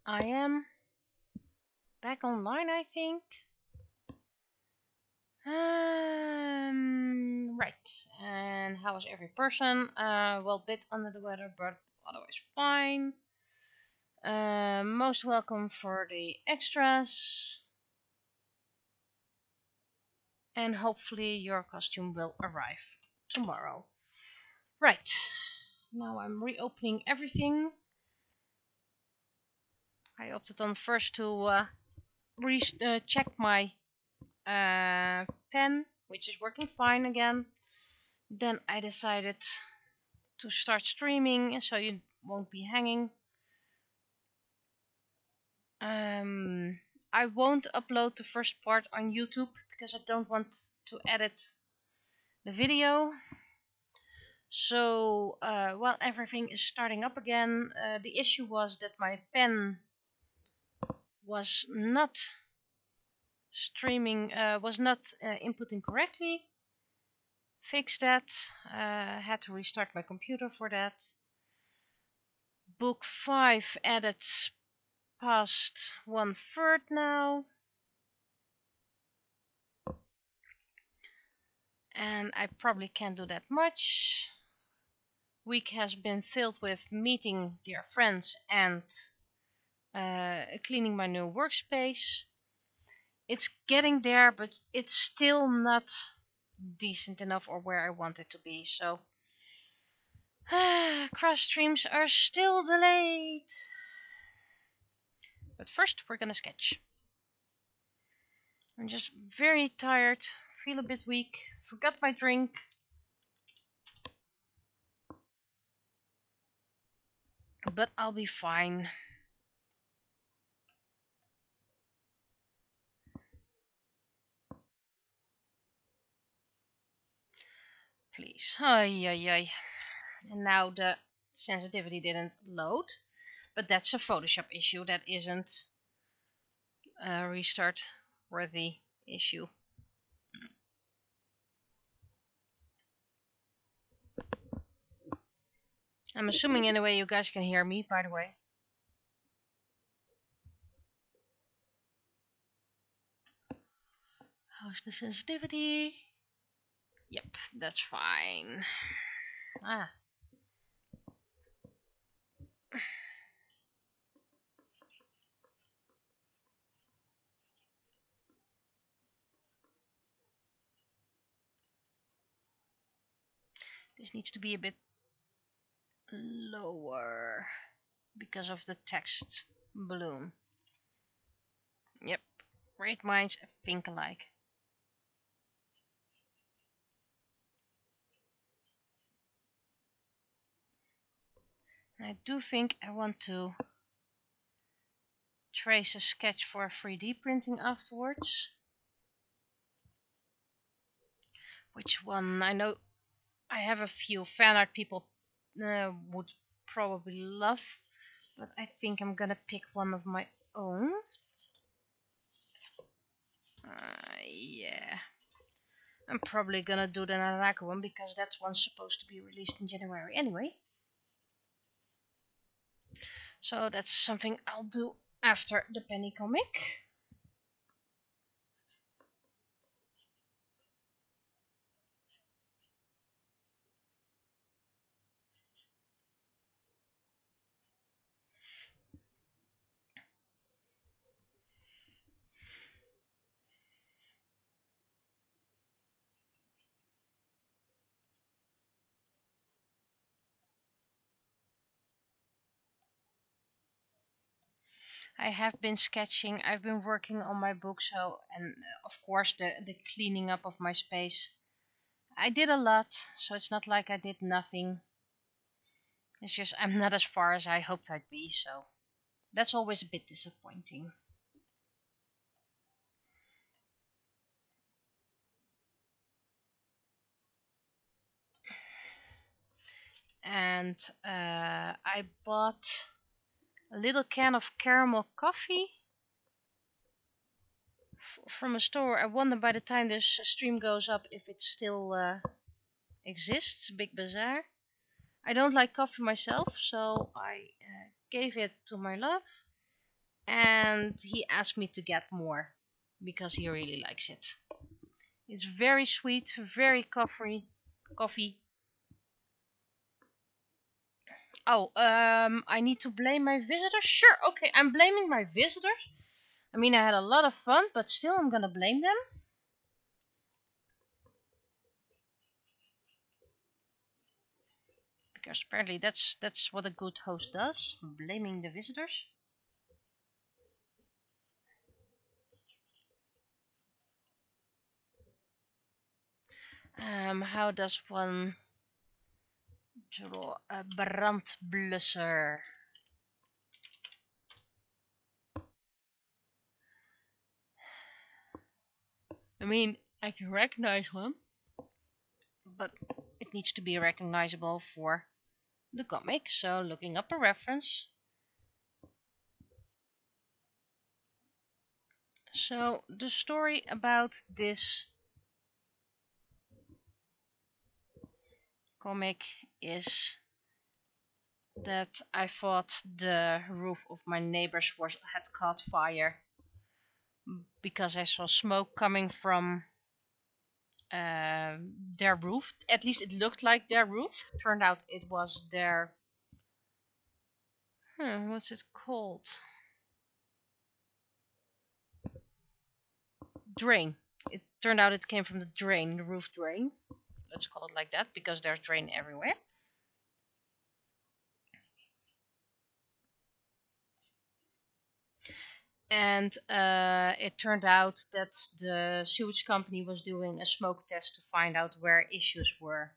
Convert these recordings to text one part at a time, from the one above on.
I am back online, I think. Right. And how is every person? Well, bit under the weather, but otherwise fine. Most welcome for the extras. And hopefully your costume will arrive tomorrow. Right. Now I'm reopening everything. I opted on first to check my pen, which is working fine again. Then I decided to start streaming so you won't be hanging. I won't upload the first part on YouTube because I don't want to edit the video. So while everything is starting up again, the issue was that my pen was not inputting correctly. Fixed that. Had to restart my computer for that. Book 5 added past 1/3 now. And I probably can't do that much. Week has been filled with meeting dear friends and cleaning my new workspace. It's getting there, but it's still not decent enough or where I want it to be. So cross streams are still delayed. But first we're gonna sketch. I'm just very tired, feel a bit weak, forgot my drink. But I'll be fine. Please. Ay, ay, ay. And now the sensitivity didn't load. But that's a Photoshop issue. That isn't a restart worthy issue. I'm assuming anyway you guys can hear me, by the way. How's the sensitivity? Yep, that's fine. Ah. This needs to be a bit lower because of the text balloon. Yep, great minds think alike. I do think I want to trace a sketch for 3D printing afterwards. Which one? I know I have a few fan art people would probably love, but I think I'm gonna pick one of my own. Yeah. I'm probably gonna do the Naraka one because that one's supposed to be released in January anyway. So that's something I'll do after the penny comic. I have been sketching, I've been working on my book, so, and of course the cleaning up of my space. I did a lot, so it's not like I did nothing. It's just I'm not as far as I hoped I'd be, so that's always a bit disappointing. And I bought a little can of caramel coffee from a store. I wonder by the time this stream goes up if it still exists. Big Bazaar. I don't like coffee myself, so I gave it to my love. and he asked me to get more because he really likes it. It's very sweet, very coffee. Oh, I need to blame my visitors? Sure, okay, I'm blaming my visitors. I mean, I had a lot of fun, but still I'm gonna blame them. Because apparently that's what a good host does, blaming the visitors. How does one draw a brandblusser? I mean, I can recognize one, but it needs to be recognizable for the comic, so looking up a reference. So the story about this comic is that I thought the roof of my neighbor's had caught fire because I saw smoke coming from their roof. At least it looked like their roof. Turned out it was their what's it called? Drain. It turned out it came from the drain, the roof drain. Let's call it like that because there's drain everywhere. And it turned out that the sewage company was doing a smoke test to find out where issues were.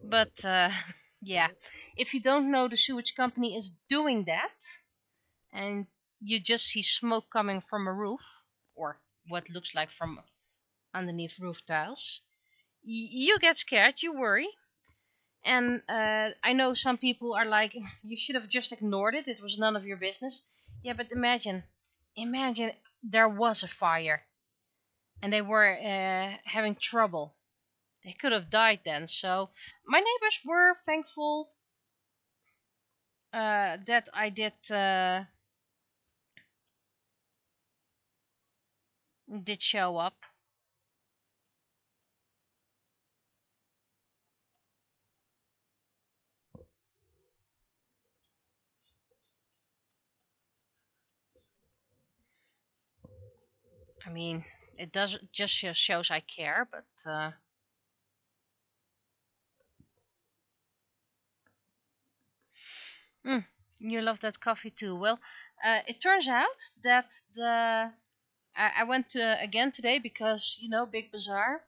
But yeah, if you don't know, the sewage company is doing that, and you just see smoke coming from a roof, or what looks like from underneath roof tiles, you get scared, you worry. And I know some people are like, you should have just ignored it. It was none of your business. Yeah, but imagine there was a fire and they were having trouble. They could have died then. So my neighbors were thankful that I did show up. I mean, it does just shows I care, but you love that coffee too. Well, it turns out that I went to again today because Big Bazaar.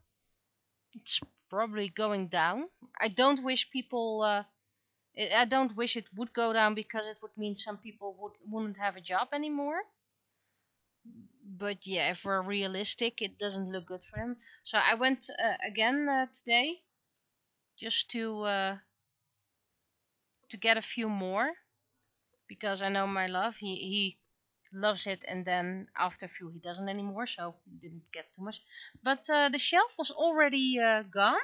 It's probably going down. I don't wish people. I don't wish it would go down because it would mean some people wouldn't have a job anymore. But yeah, if we're realistic, it doesn't look good for them. So I went again today just to get a few more because I know my love. He loves it, and then after a few he doesn't anymore. So didn't get too much. But the shelf was already gone.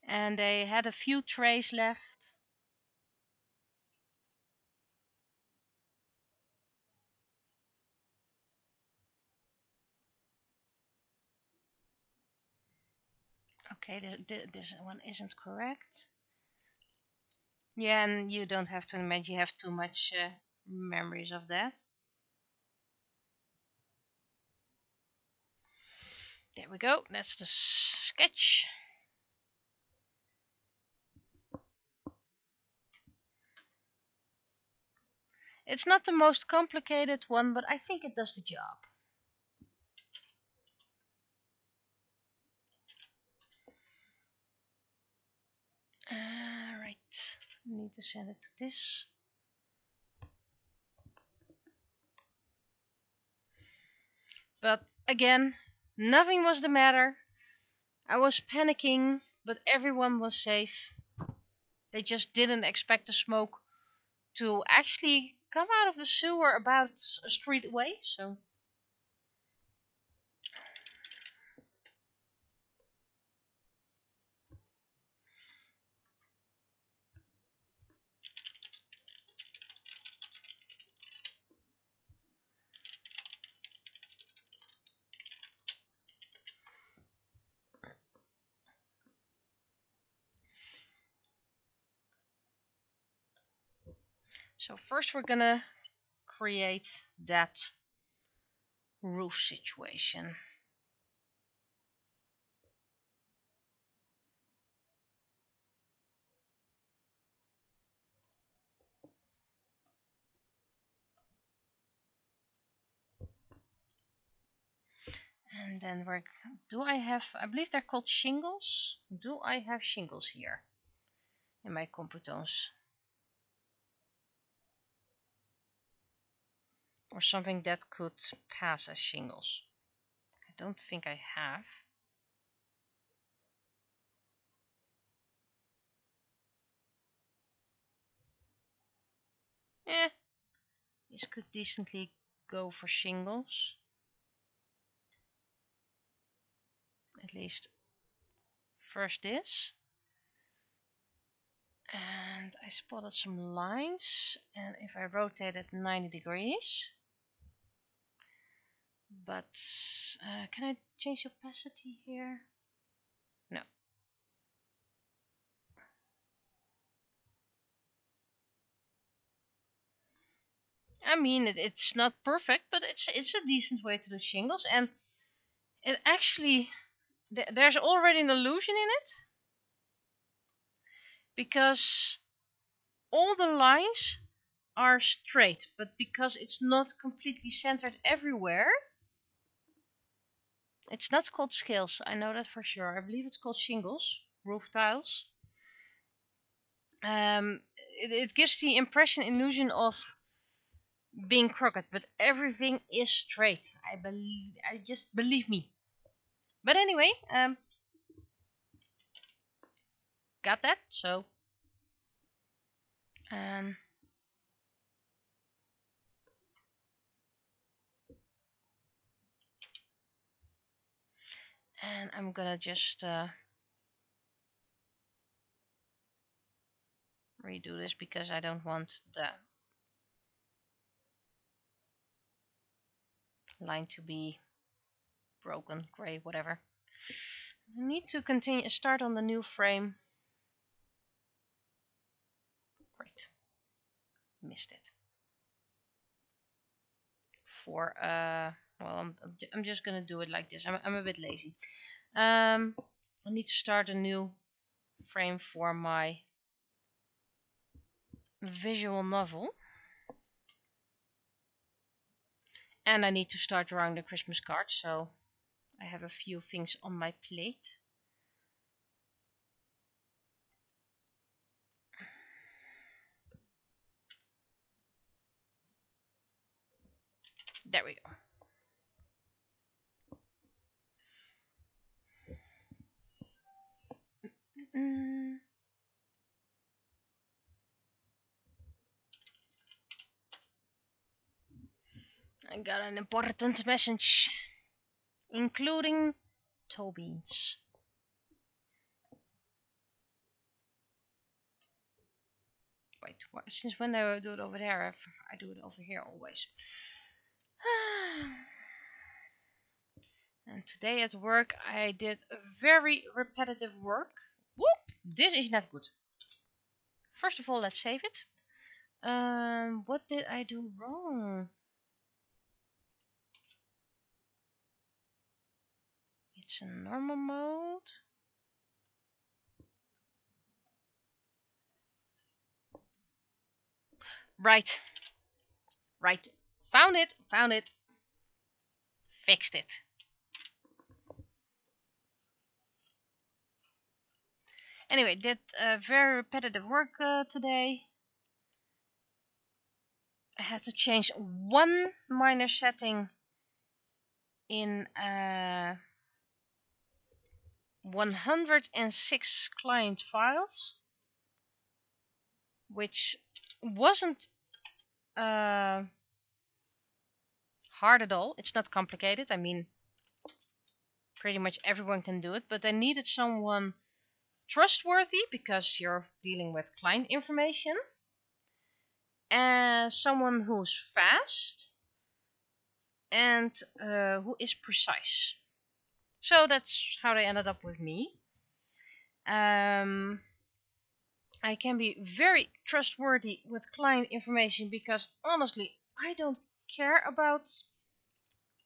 And they had a few trays left. Okay, this one isn't correct. Yeah, and you don't have to imagine you have too much memories of that. There we go. That's the sketch. It's not the most complicated one, but I think it does the job. Right. Need to send it to this. But again, nothing was the matter. I was panicking, but everyone was safe. They just didn't expect the smoke to actually come out of the sewer about a street away. So first we're gonna create that roof situation. And then I believe they're called shingles. Do I have shingles here in my computons? Or something that could pass as shingles? I don't think I have. This could decently go for shingles. At least first this. And I spotted some lines, and if I rotate it 90 degrees, but can I change opacity here? No. I mean, it's not perfect, but it's a decent way to do shingles, and it actually there's already an illusion in it, because all the lines are straight, but because it's not completely centered everywhere. It's not called scales, I know that for sure. I believe it's called shingles, roof tiles. It gives the illusion of being crooked, but everything is straight. Just believe me. But anyway, got that. So, and I'm gonna just redo this because I don't want the line to be broken, gray, whatever. I need to start on the new frame. Great. Missed it. For well, I'm just gonna do it like this. I'm a bit lazy. I need to start a new frame for my visual novel. And I need to start drawing the Christmas cards, so I have a few things on my plate. There we go. I got an important message, including toe beans. Wait, since when do I do it over there? I do it over here always. And today at work I did very repetitive work. Whoop! This is not good. First of all, let's save it. What did I do wrong? It's a normal mode. Right. Right. Found it. Found it. Fixed it. Anyway, did very repetitive work today. I had to change one minor setting in 106 client files, which wasn't hard at all. It's not complicated. I mean, pretty much everyone can do it, but I needed someone trustworthy because you're dealing with client information, and someone who's fast and who is precise. So that's how they ended up with me. I can be very trustworthy with client information because honestly, I don't care about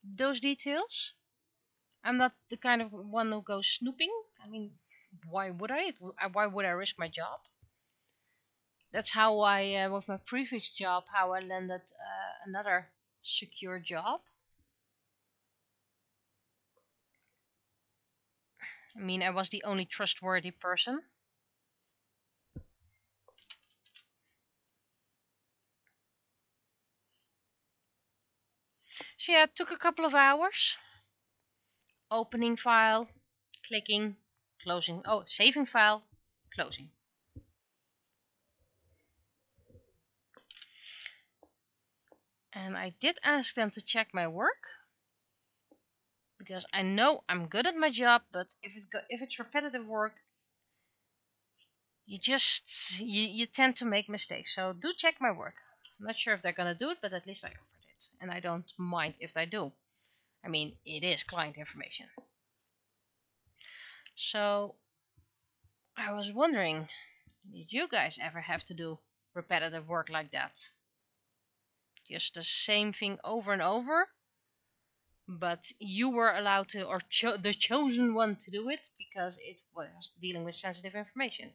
those details. I'm not the kind of one who goes snooping. I mean, why would I? Why would I risk my job? That's how I, with my previous job, how I landed another secure job. I mean, I was the only trustworthy person. So yeah, it took a couple of hours. Opening file, clicking, closing. Oh, saving file, closing. And I did ask them to check my work because I know I'm good at my job, but if it's repetitive work, you tend to make mistakes. So do check my work. I'm not sure if they're gonna do it, but at least I offered it, and I don't mind if they do. I mean, it is client information. So I was wondering, did you guys ever have to do repetitive work like that? Just the same thing over and over, but you were allowed to, or the chosen one to do it because it was dealing with sensitive information.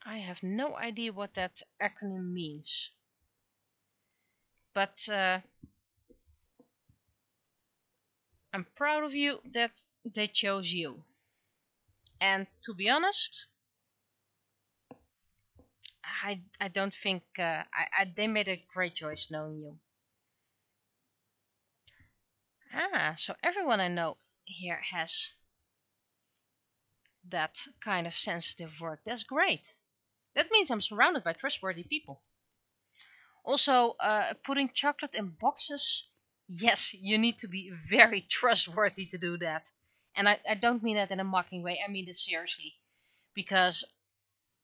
I have no idea what that acronym means, but I'm proud of you that they chose you. And to be honest, I don't think they made a great choice knowing you. So everyone I know here has that kind of sensitive work. That's great. That means I'm surrounded by trustworthy people. Also, putting chocolate in boxes. Yes, you need to be very trustworthy to do that. And I don't mean that in a mocking way. I mean it seriously. Because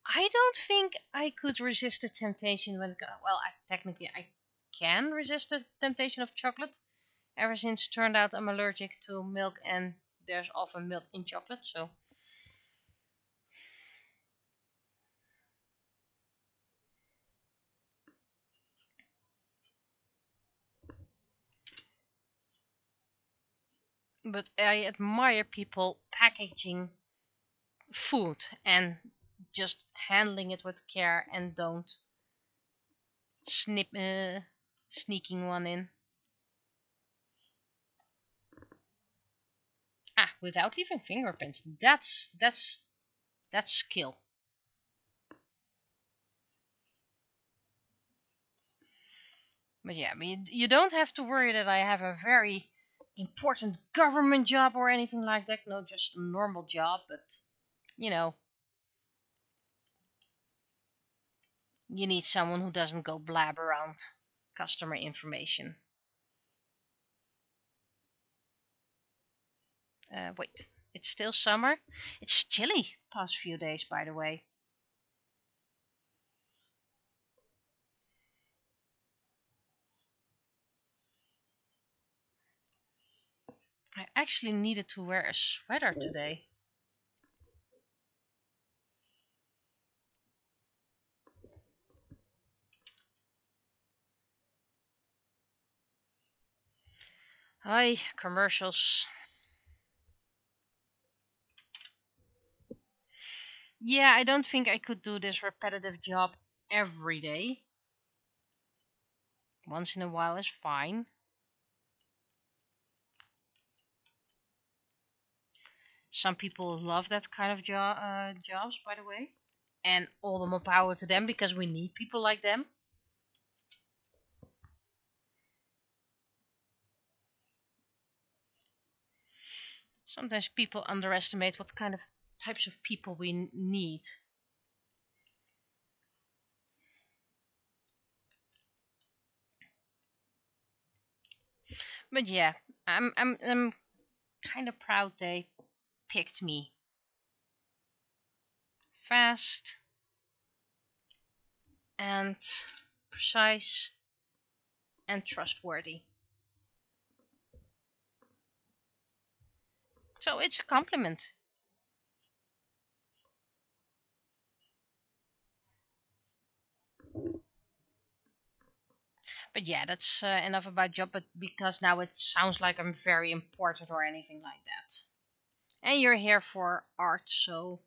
I don't think I could resist the temptation when well, technically I can resist the temptation of chocolate. Ever since it turned out I'm allergic to milk and there's often milk in chocolate, so but I admire people packaging food and just handling it with care and don't snip sneaking one in. Without leaving fingerprints. That's skill. But yeah, you don't have to worry that I have a very important government job or anything like that. No, just a normal job, but you know, you need someone who doesn't go blab around customer information. Wait, it's still summer? It's chilly past few days, by the way. I actually needed to wear a sweater today. Hi, commercials. Yeah, I don't think I could do this repetitive job every day. Once in a while is fine. Some people love that kind of jobs, by the way. And all the more power to them because we need people like them. Sometimes people underestimate what kind of types of people we need. But yeah, I'm kind of proud they picked me. Fast and precise and trustworthy. So it's a compliment. But yeah, that's enough about job. But because now it sounds like I'm very important or anything like that. And you're here for art, so.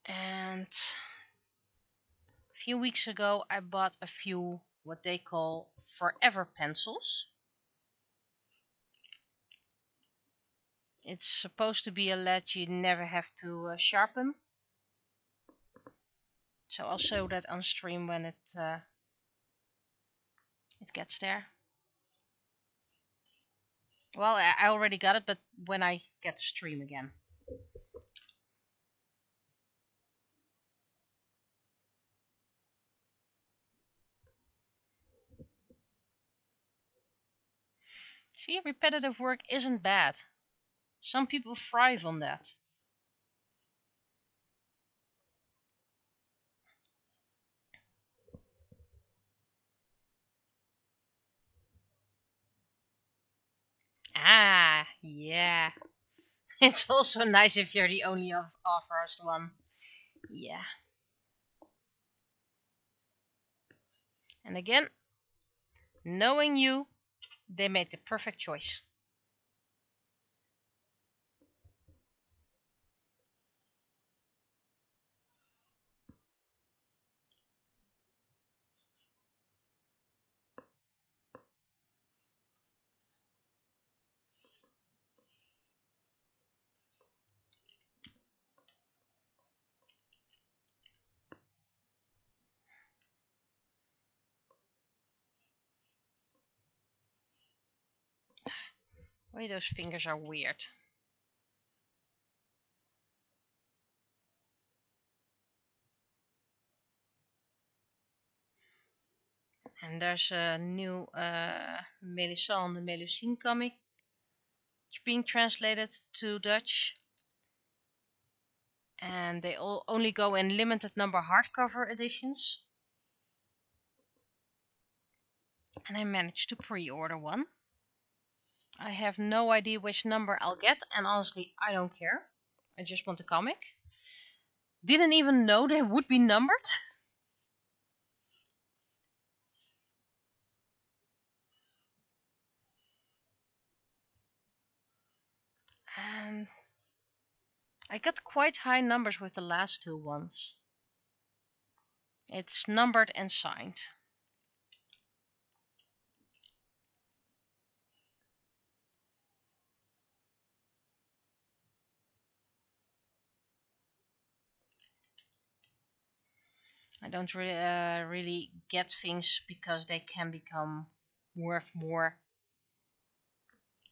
And a few weeks ago, I bought a few what they call forever pencils. It's supposed to be a lead you never have to sharpen. So I'll show that on stream when it gets there. Well, I already got it, but when I get to stream again. See, repetitive work isn't bad. Some people thrive on that. Ah, yeah. It's also nice if you're the only authorized one. Yeah. And again, knowing you, they made the perfect choice. Wait, those fingers are weird. And there's a new Melisande and the Melusine comic. It's being translated to Dutch. And they all only go in limited number hardcover editions. And I managed to pre-order one. I have no idea which number I'll get, and honestly, I don't care. I just want the comic. Didn't even know they would be numbered. And I got quite high numbers with the last two ones. It's numbered and signed. I don't really get things because they can become worth more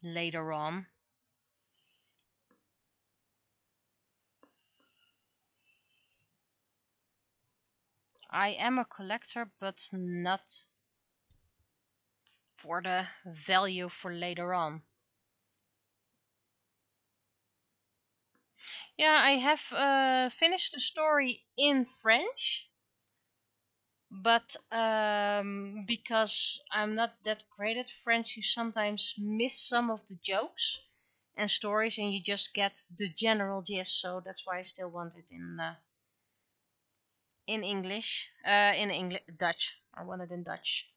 later on. I am a collector, but not for the value for later on. Yeah, I have finished the story in French, but because I'm not that great at French, you sometimes miss some of the jokes and stories, and you just get the general gist. So that's why I still want it in English, Dutch. I want it in Dutch,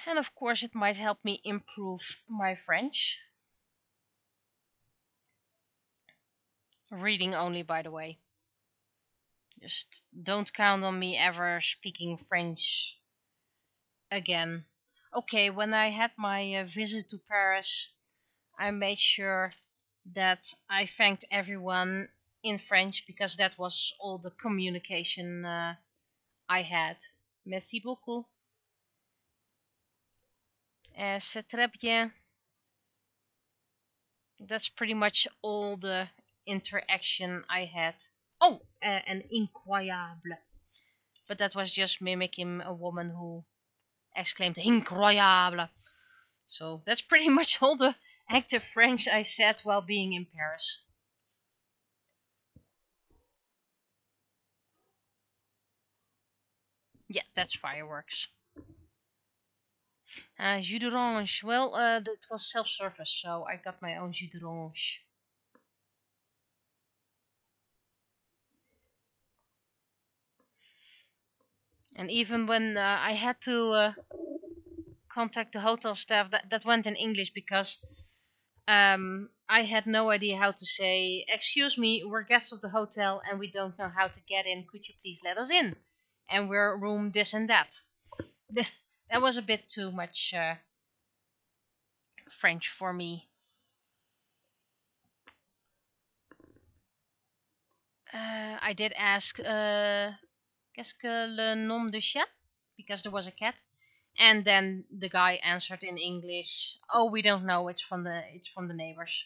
and of course, it might help me improve my French. Reading only, by the way. Just don't count on me ever speaking French again. Okay, when I had my visit to Paris, I made sure that I thanked everyone in French because that was all the communication I had. Merci beaucoup. C'est très bien. That's pretty much all the interaction I had. Oh, an incroyable. But that was just mimicking a woman who exclaimed incroyable. So that's pretty much all the active French I said while being in Paris. Yeah, that's fireworks. Jus d'orange. Well, that was self-service, so I got my own jus d'orange. And even when I had to contact the hotel staff, that went in English because I had no idea how to say, "Excuse me, we're guests of the hotel and we don't know how to get in. Could you please let us in? And we're room this and that." That was a bit too much French for me. I did ask, qu'est-ce que le nom de chat? Because there was a cat. And then the guy answered in English, "Oh, we don't know. It's from the neighbors."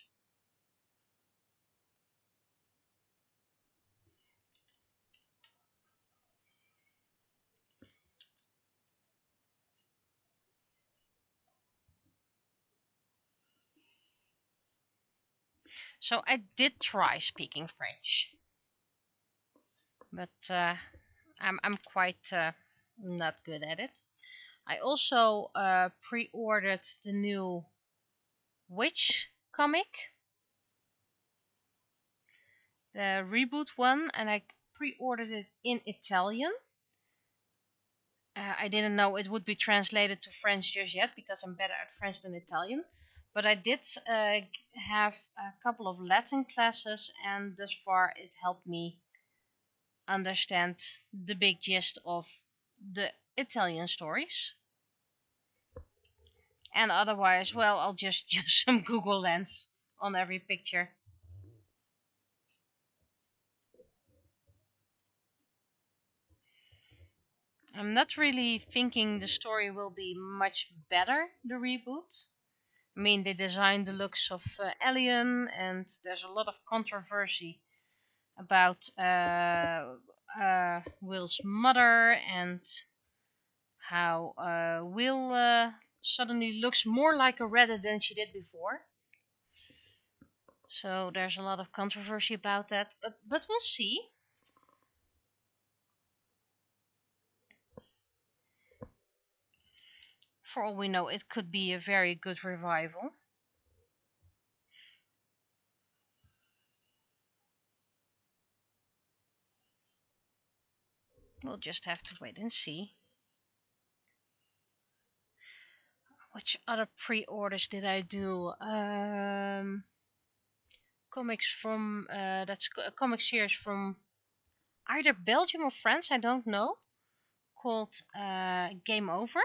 So I did try speaking French, but I'm quite not good at it. I also pre-ordered the new Witch comic, the reboot one, and I pre-ordered it in Italian. I didn't know it would be translated to French just yet because I'm better at French than Italian. But I did have a couple of Latin classes, and thus far it helped me understand the big gist of the Italian stories. And otherwise, well, I'll just use some Google Lens on every picture. I'm not really thinking the story will be much better, the reboot. I mean, they designed the looks of Alien, and there's a lot of controversy about Will's mother and how Will suddenly looks more like a Reddit than she did before. So there's a lot of controversy about that, but we'll see. For all we know, it could be a very good revival. We'll just have to wait and see. Which other pre-orders did I do? Comics from that's a comic series from either Belgium or France, I don't know, called Game Over.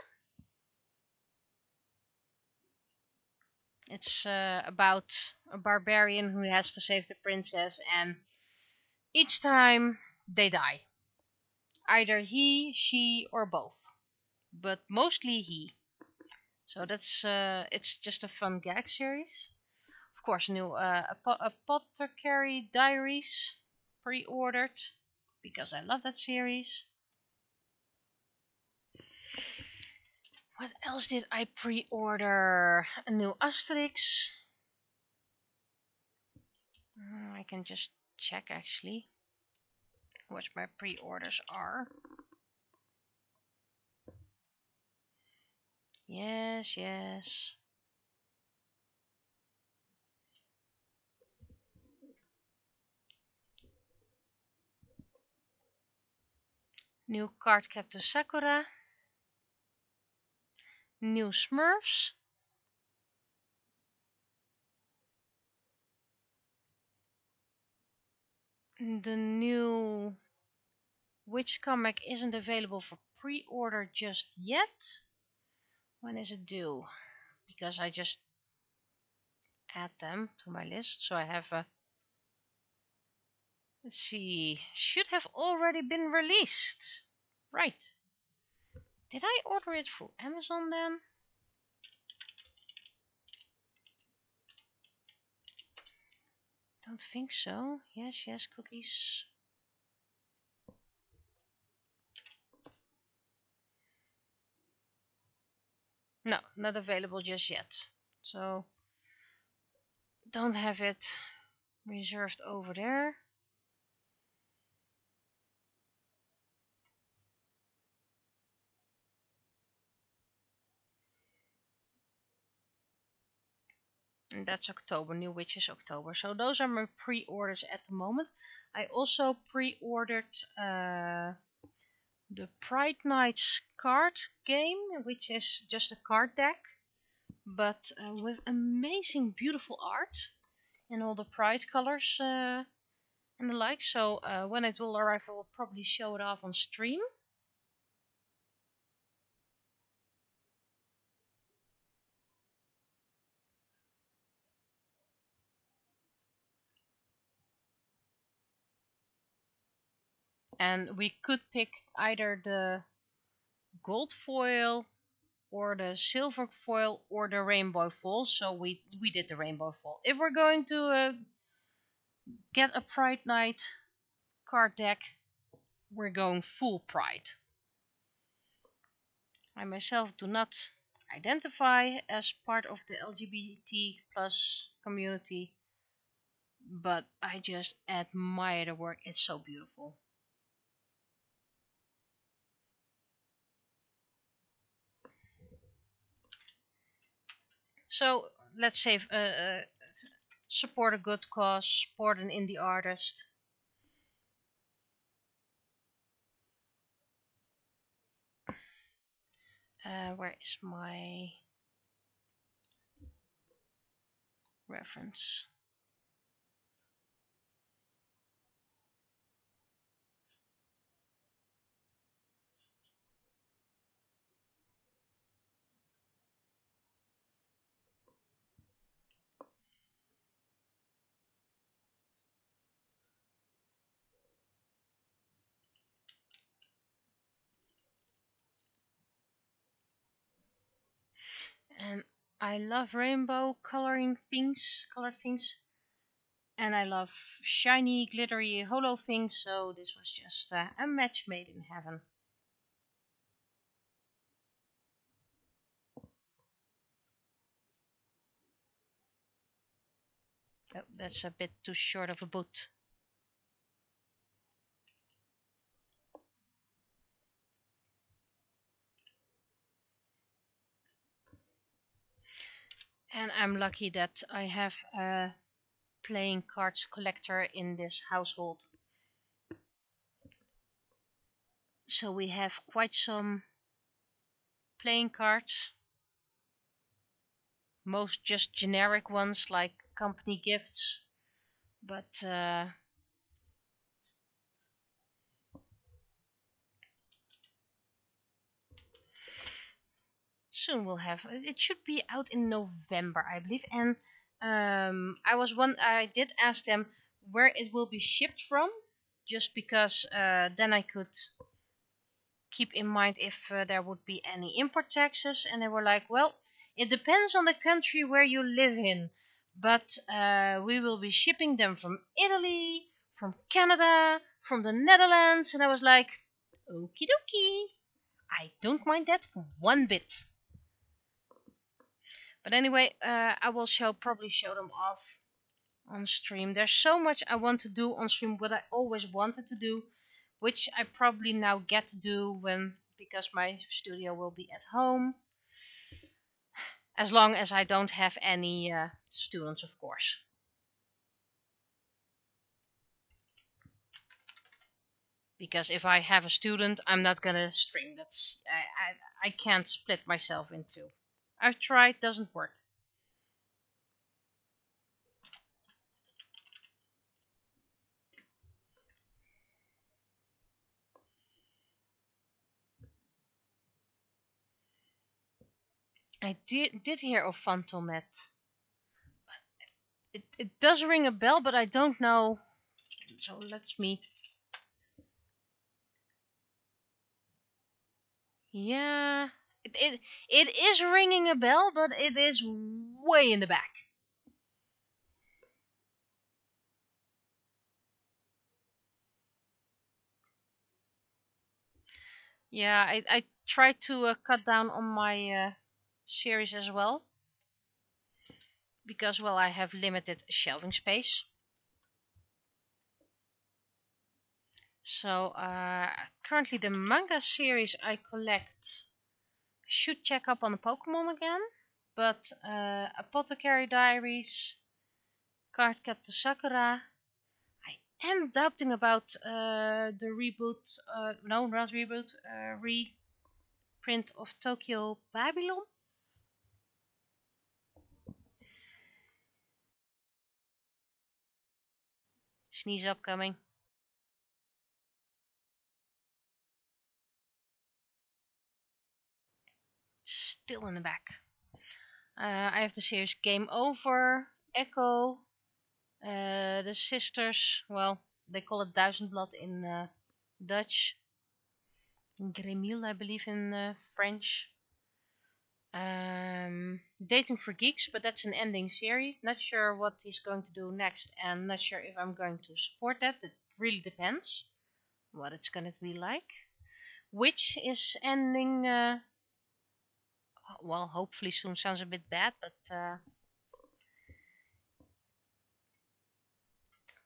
It's about a barbarian who has to save the princess, and each time they die. Either he, she, or both, but mostly he. So that's it's just a fun gag series. Of course, new Apothecary Diaries pre-ordered because I love that series. What else did I pre-order? A new Asterix. I can just check actually what my pre-orders are. Yes, yes. New Cardcaptor Sakura. New Smurfs. The new Witch comic isn't available for pre-order just yet. When is it due? Because I just add them to my list. So I have a... Let's see. Should have already been released. Right. Did I order it through Amazon then? Don't think so. Yes, yes, cookies. No, not available just yet. So don't have it reserved over there. And that's October, New Witches October. So those are my pre-orders at the moment. I also pre-ordered the Pride Nights card game, which is just a card deck, but with amazing, beautiful art in all the Pride colors and the like. So when it will arrive, I will probably show it off on stream. And we could pick either the gold foil or the silver foil or the rainbow foil. So we did the rainbow foil. If we're going to get a Pride Night card deck, we're going full Pride. I myself do not identify as part of the LGBT plus community, but I just admire the work. It's so beautiful. So let's say support a good cause, support an indie artist. Where is my reference? And I love rainbow colored things, and I love shiny, glittery, holo things. So this was just a match made in heaven. Oh, that's a bit too short of a boot. And I'm lucky that I have a playing cards collector in this household. So we have quite some playing cards. Most just generic ones like company gifts. But soon we'll have it. Should be out in November, I believe. And I did ask them where it will be shipped from, just because then I could keep in mind if there would be any import taxes. And they were like, well, it depends on the country where you live in, but we will be shipping them from Italy, from Canada, from the Netherlands. And I was like, okie dokie, I don't mind that one bit. But anyway, I will probably show them off on stream. There's so much I want to do on stream, what I always wanted to do, which I probably now get to do because my studio will be at home, as long as I don't have any students, of course. Because if I have a student, I'm not gonna stream. I can't split myself in two. I've tried, doesn't work. I did hear of Phantomet. It does ring a bell, but I don't know. So let me. Yeah, it is ringing a bell, but it is way in the back. Yeah, I try to cut down on my series as well because, well, I have limited shelving space. So currently the manga series I collect should check up on the Pokemon again, but Apothecary Diaries, Cardcaptor Sakura. I am doubting about the reboot, no, not reboot, reprint of Tokyo Babylon. Sneeze upcoming. Still in the back. I have the series Game Over, Echo, the sisters. Well, they call it Duizend Blood in Dutch. Gremil, I believe in French. Dating for Geeks, but that's an ending series. Not sure what he's going to do next, and not sure if I'm going to support that. It really depends what it's going to be like. Which is ending, well, hopefully soon. Sounds a bit bad, but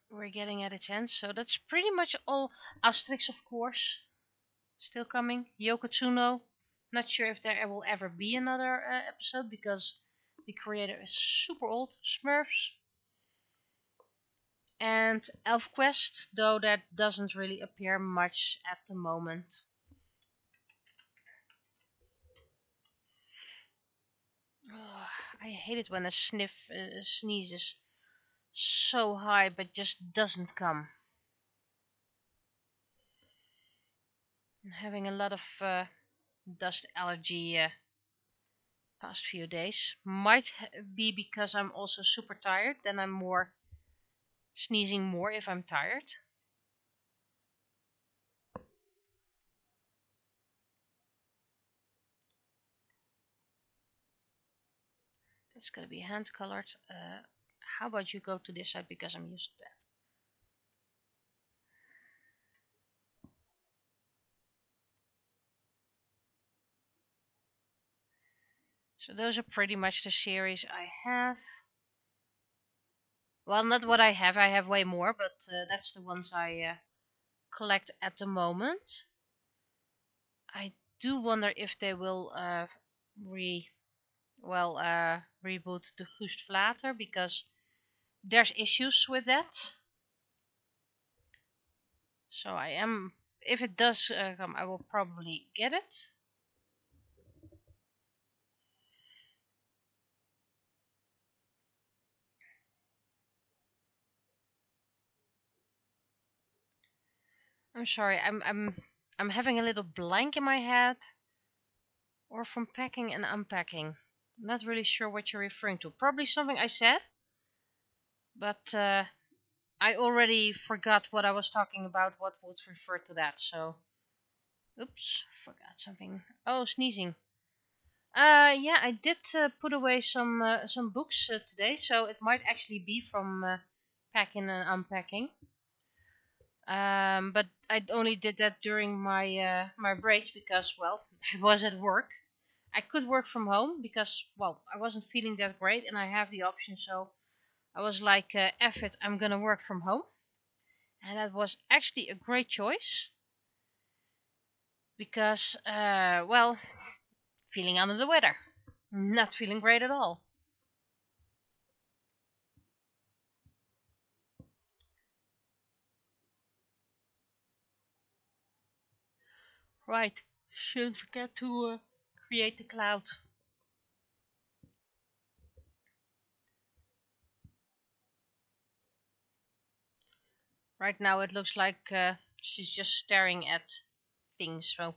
we're getting at its end. So that's pretty much all. Asterix, of course, still coming. Yokotsuno. Not sure if there will ever be another episode because the creator is super old. Smurfs. And ElfQuest, though that doesn't really appear much at the moment. Ugh, I hate it when a sneeze is so high but just doesn't come. I'm having a lot of dust allergy past few days. Might be because I'm also super tired. Then I'm more sneezing more if I'm tired. That's gonna be hand colored. How about you go to this side because I'm used to that. So those are pretty much the series I have. Well, not what I have. I have way more, but that's the ones I collect at the moment. I do wonder if they will reboot the Gust Vlater because there's issues with that. So I am, if it does come, I will probably get it. I'm sorry, I'm having a little blank in my head, or from packing and unpacking. Not really sure what you're referring to. Probably something I said, but I already forgot what I was talking about. What would refer to that? So, oops, forgot something. Oh, sneezing. Yeah, I did put away some books today, so it might actually be from packing and unpacking. But I only did that during my breaks because, well, I was at work. I could work from home because, well, I wasn't feeling that great, and I have the option. So I was like, "F it, I'm gonna work from home," and that was actually a great choice because, well, feeling under the weather, not feeling great at all. Right, shouldn't forget to create the cloud. Right now it looks like she's just staring at things, so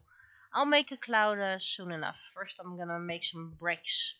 I'll make a cloud soon enough. First I'm gonna make some bricks.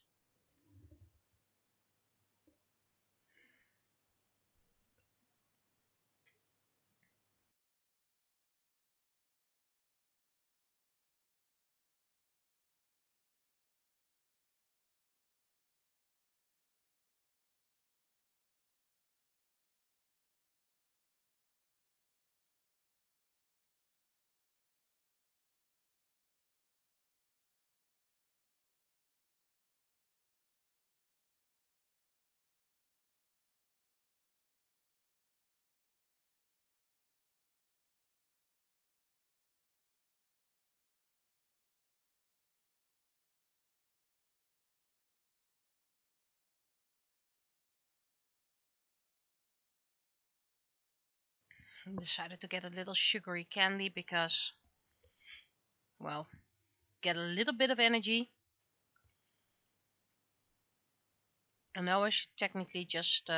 I decided to get a little sugary candy because, well, get a little bit of energy. I know I should technically just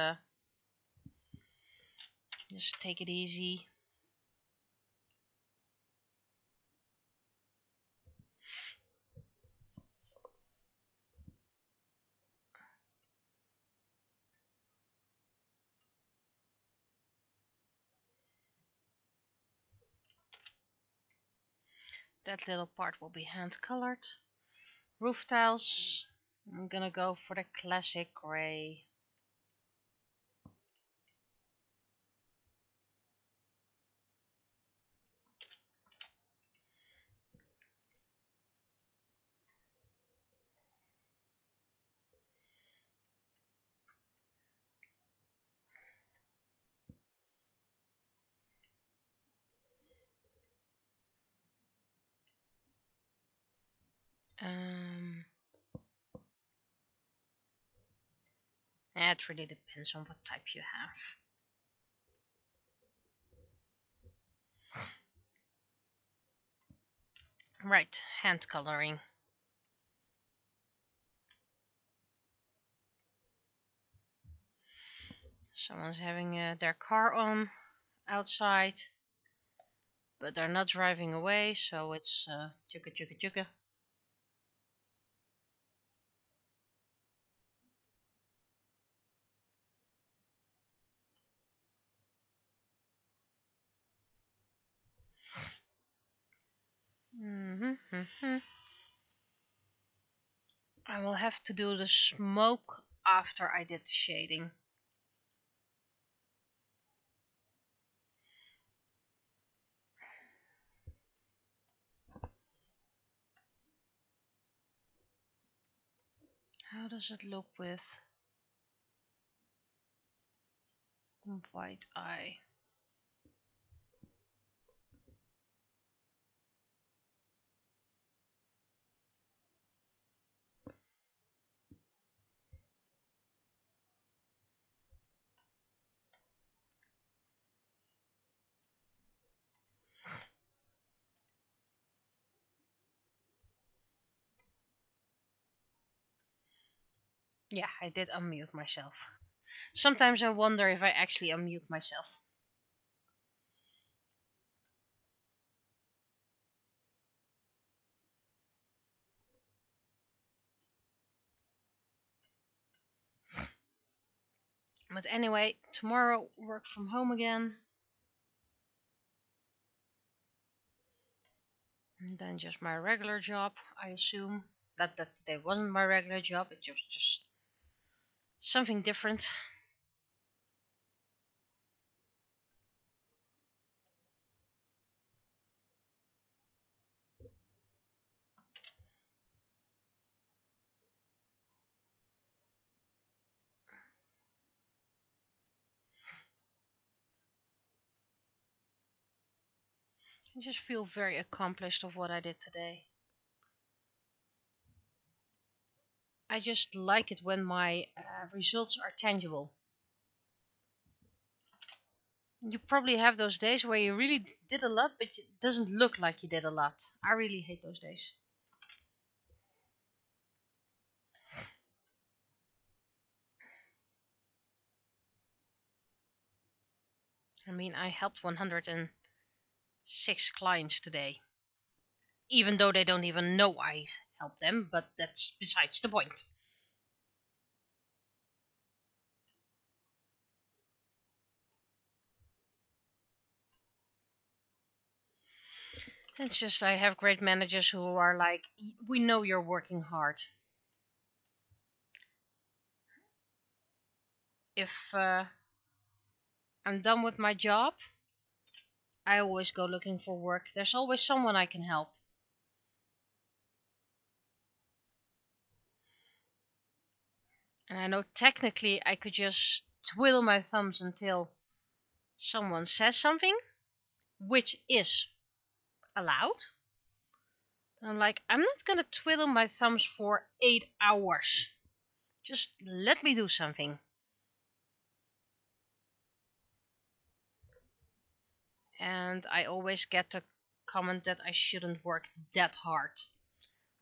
take it easy. That little part will be hand colored. Roof tiles, I'm gonna go for the classic gray. It really depends on what type you have. Right, hand coloring. Someone's having their car on outside, but they're not driving away, so it's chugga chugga chugga. I will have to do the smoke after I did the shading. How does it look with white eye? Yeah, I did unmute myself. Sometimes I wonder if I actually unmute myself. But anyway, tomorrow work from home again. And then just my regular job, I assume. That today wasn't my regular job, it was just something different. I just feel very accomplished of what I did today. I just like it when my results are tangible. You probably have those days where you really did a lot, but it doesn't look like you did a lot. I really hate those days. I mean, I helped 106 clients today. Even though they don't even know I helped them, but that's besides the point. It's just I have great managers who are like, we know you're working hard. If I'm done with my job, I always go looking for work. There's always someone I can help. And I know technically I could just twiddle my thumbs until someone says something, which is allowed. I'm like, I'm not gonna twiddle my thumbs for 8 hours. Just let me do something. And I always get the comment that I shouldn't work that hard.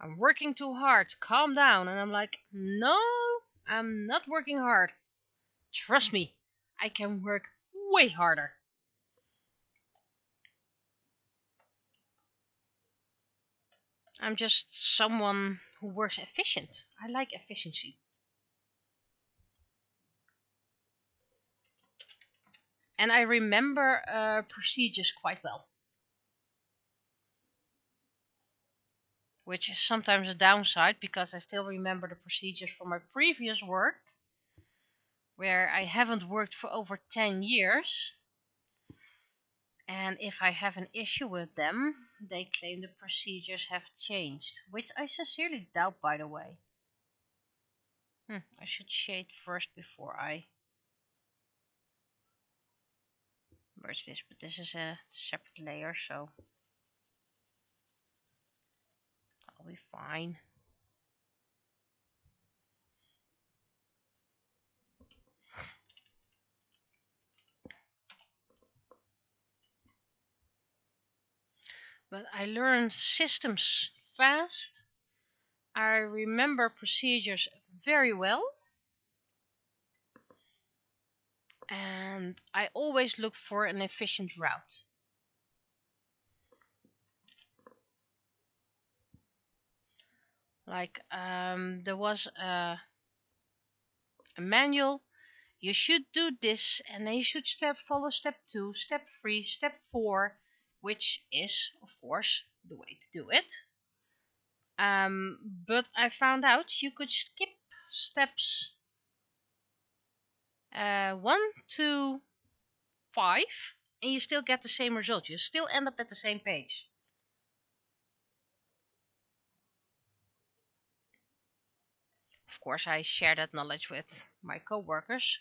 I'm working too hard, calm down. And I'm like, no, I'm not working hard. Trust me, I can work way harder. I'm just someone who works efficient. I like efficiency. And I remember procedures quite well. Which is sometimes a downside because I still remember the procedures from my previous work, where I haven't worked for over 10 years. And if I have an issue with them, they claim the procedures have changed, which I sincerely doubt, by the way. I should shade first before I merge this, but this is a separate layer, so I'll be fine. But I learn systems fast. I remember procedures very well. And I always look for an efficient route. Like there was a manual. You should do this, and then you should follow step 2, step 3, step 4, which is, of course, the way to do it. But I found out you could skip steps 1 to 5, and you still get the same result. You still end up at the same page. Of course, I share that knowledge with my co-workers.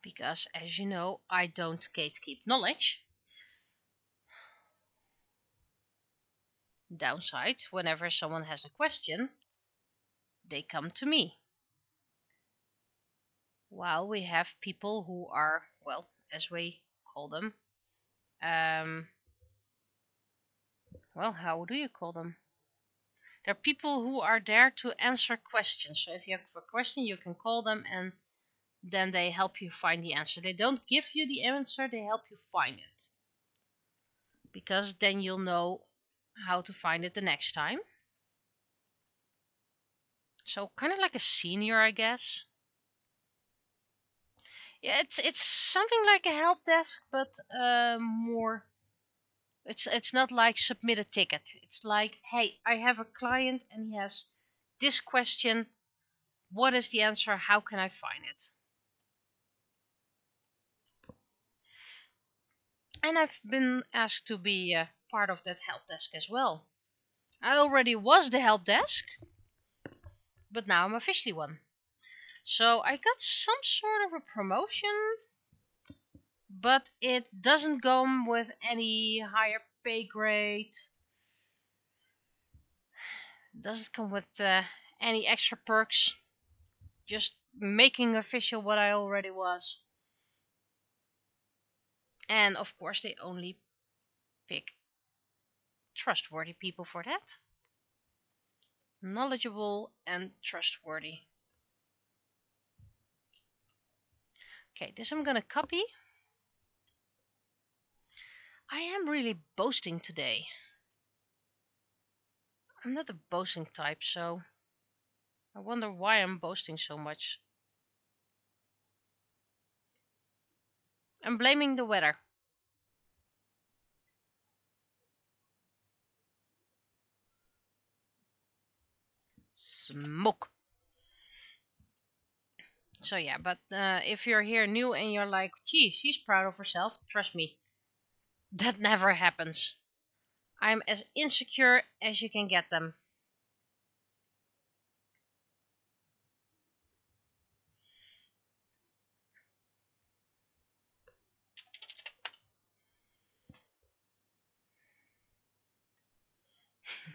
Because, as you know, I don't gatekeep knowledge. Downside, whenever someone has a question, they come to me. While we have people who are, well, as we call them, well, how do you call them? They're people who are there to answer questions. So if you have a question, you can call them and then they help you find the answer. They don't give you the answer, they help you find it. Because then you'll know how to find it the next time. So kind of like a senior, I guess. Yeah, it's something like a help desk, but more. It's not like submit a ticket. It's like, hey, I have a client and he has this question. What is the answer? How can I find it? And I've been asked to be part of that help desk as well. I already was the help desk, but now I'm officially one. So I got some sort of a promotion, but it doesn't come with any higher pay grade. Doesn't come with any extra perks. Just making official what I already was. And of course they only pick trustworthy people for that. Knowledgeable and trustworthy. Okay, this I'm gonna copy. I am really boasting today. I'm not a boasting type, so I wonder why I'm boasting so much. I'm blaming the weather. Smoke. So yeah, but if you're here new and you're like, gee, she's proud of herself, trust me, that never happens. I'm as insecure as you can get them.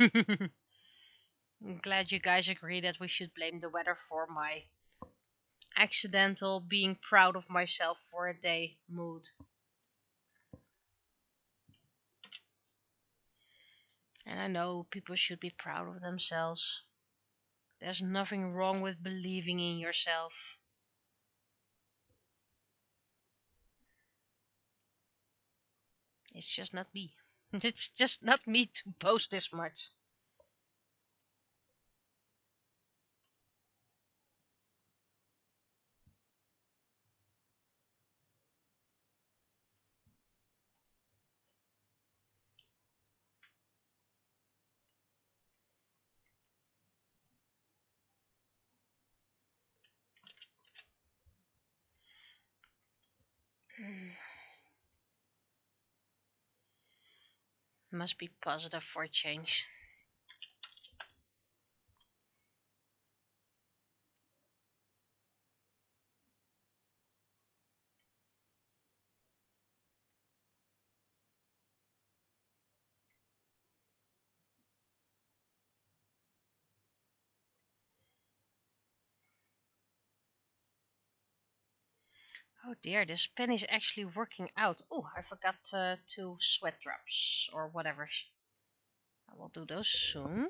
I'm glad you guys agree that we should blame the weather for my accidental being proud of myself for a day mood. And I know people should be proud of themselves. There's nothing wrong with believing in yourself. It's just not me. It's just not me to post this much. Must be positive for a change. Oh dear, this pen is actually working out. Oh, I forgot 2 sweat drops or whatever. I will do those soon.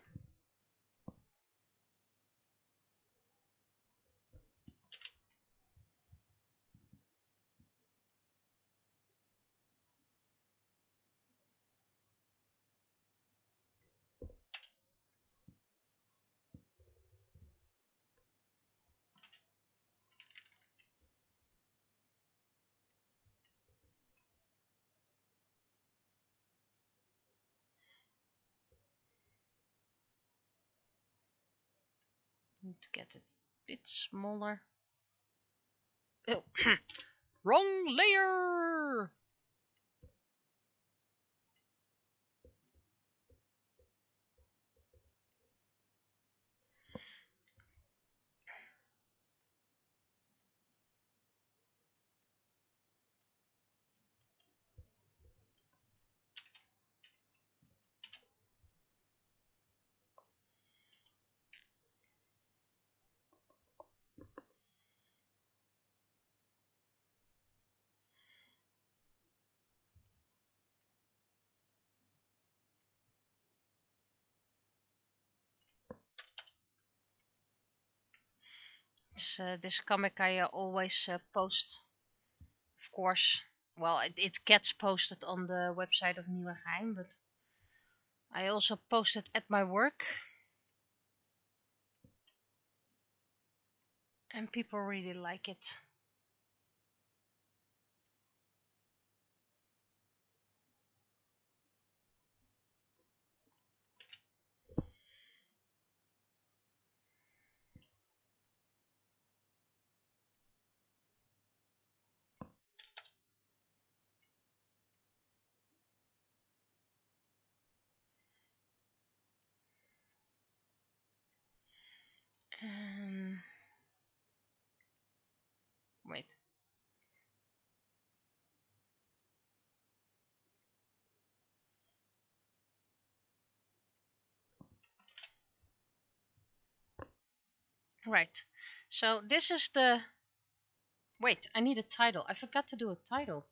Need to get it a bit smaller. Oh, wrong layer! This comic I always post, of course. Well, it gets posted on the website of Nieuwegein, but I also post it at my work. And people really like it. Wait. Right. So this is the... Wait, I need a title. I forgot to do a title.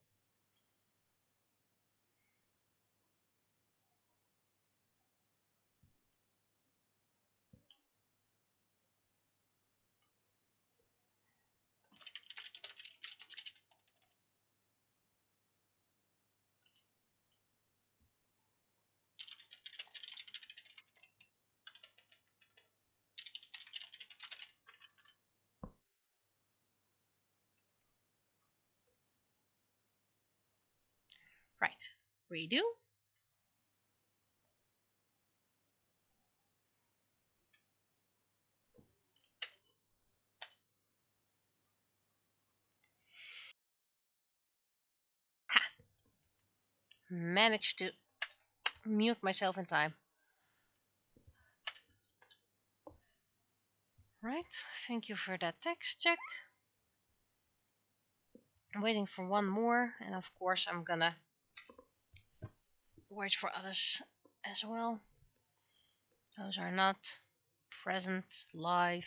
Right. Redo. Ha! Managed to mute myself in time. Right. Thank you for that text check. I'm waiting for one more, and of course I'm gonna wait for others as well. Those are not present live.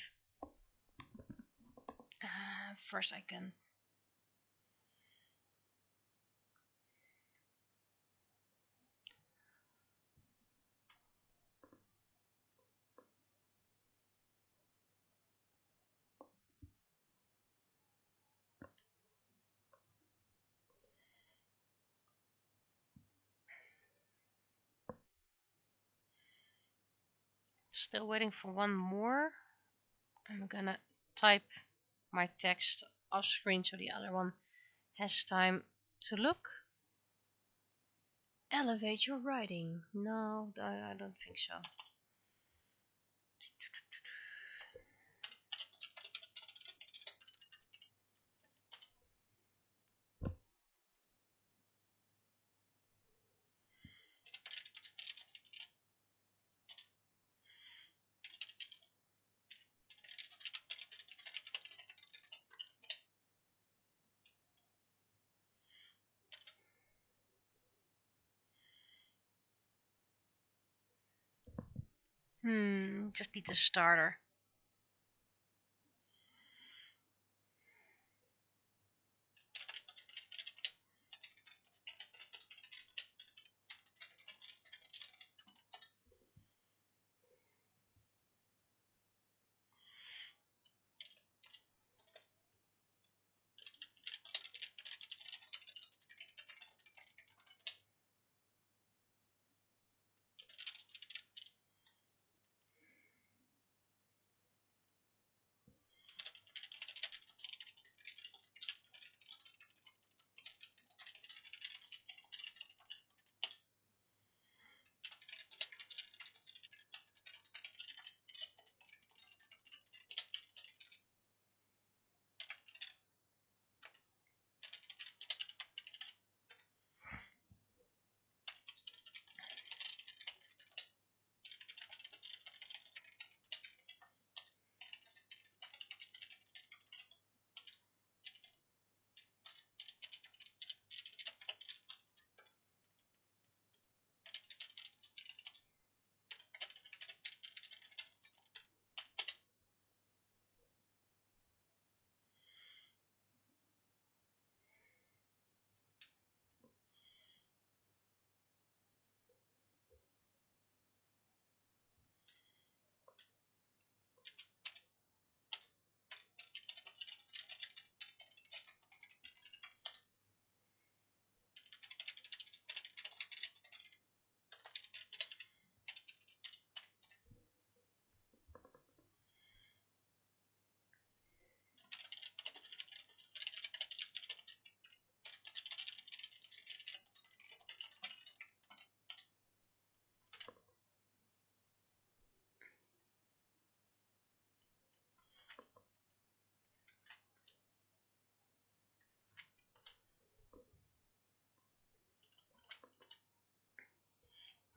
First I can still waiting for one more. I'm gonna type my text off screen so the other one has time to look. Elevate your writing. No, I don't think so. Just need a starter.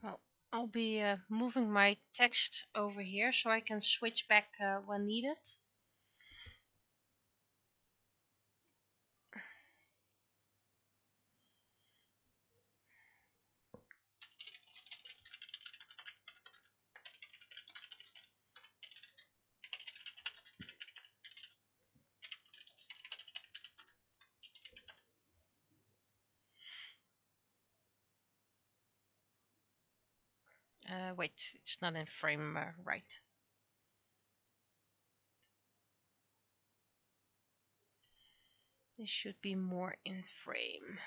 Well, I'll be moving my text over here so I can switch back when needed. Wait, it's not in frame right. This should be more in frame.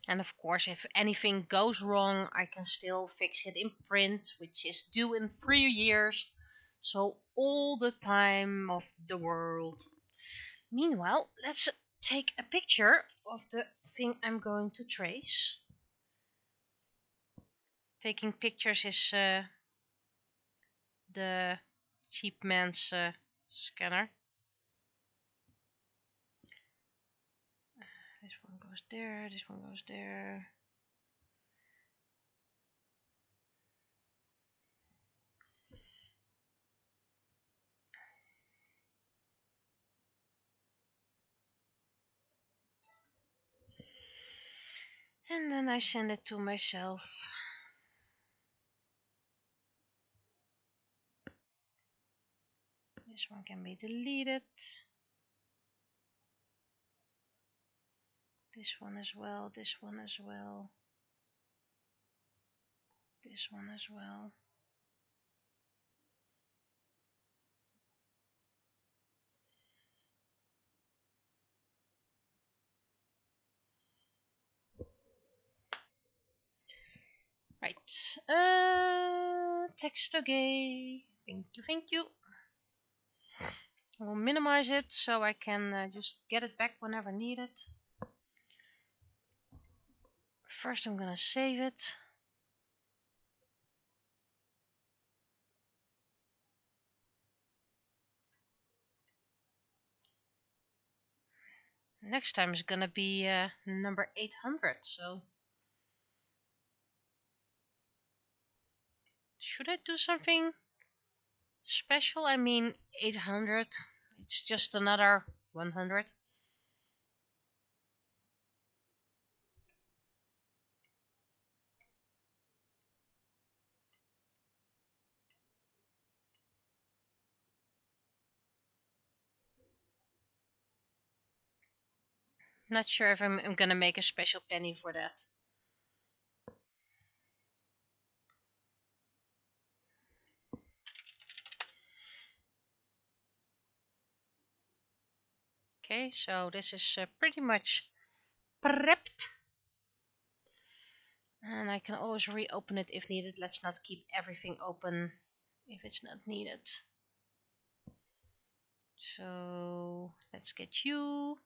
And of course, if anything goes wrong, I can still fix it in print, which is due in 3 years. So all the time of the world. Meanwhile, let's take a picture of the thing I'm going to trace. Taking pictures is the cheap man's scanner. This one goes there, this one goes there. And then I send it to myself. This one can be deleted. This one as well, this one as well. This one as well. Right. Text okay. Thank you, thank you. I will minimize it so I can just get it back whenever needed. First I'm gonna save it. Next time is gonna be number 800, so should I do something special? I mean 800, it's just another 100. Not sure if I'm gonna make a special penny for that. Okay, so this is pretty much prepped. And I can always reopen it if needed. Let's not keep everything open if it's not needed. So let's get you.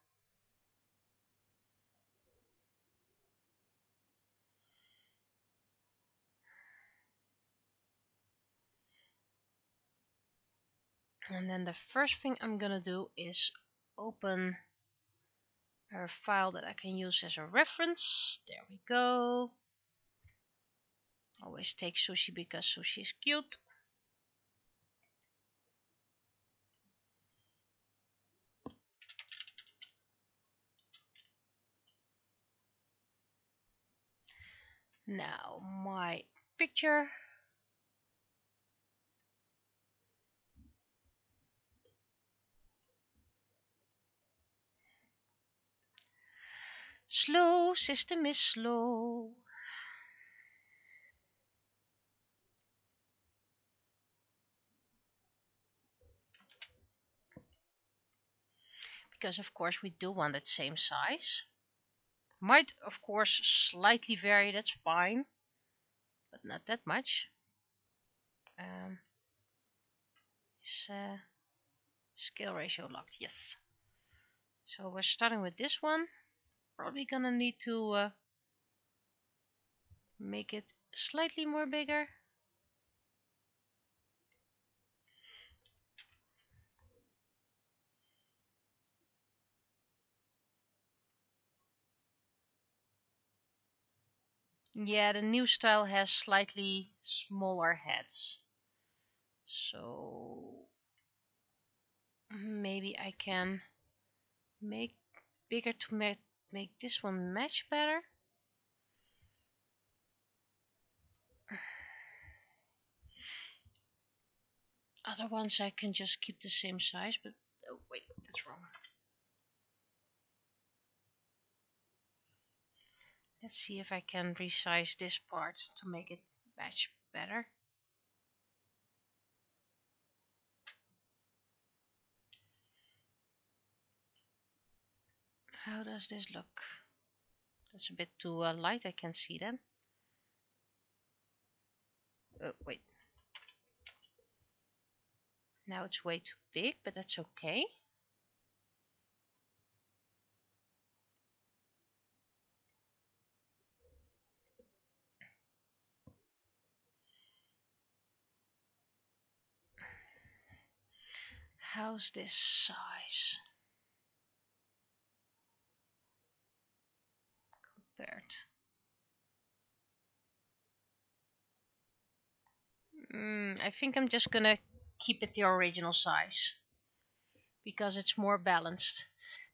And then the first thing I'm gonna do is open a file that I can use as a reference. There we go. Always take sushi because sushi is cute. Now my picture. Slow, system is slow. Because of course we do want that same size. Might of course slightly vary, that's fine. But not that much. Is scale ratio locked? Yes. So we're starting with this one. Probably gonna need to make it slightly more bigger. Yeah, the new style has slightly smaller heads. So maybe I can make bigger to make this one match better. Other ones I can just keep the same size, but oh wait, that's wrong. Let's see if I can resize this part to make it match better. How does this look? That's a bit too light, I can see then. Oh, wait. Now it's way too big, but that's okay. How's this size? Third. I think I'm just gonna keep it the original size because it's more balanced.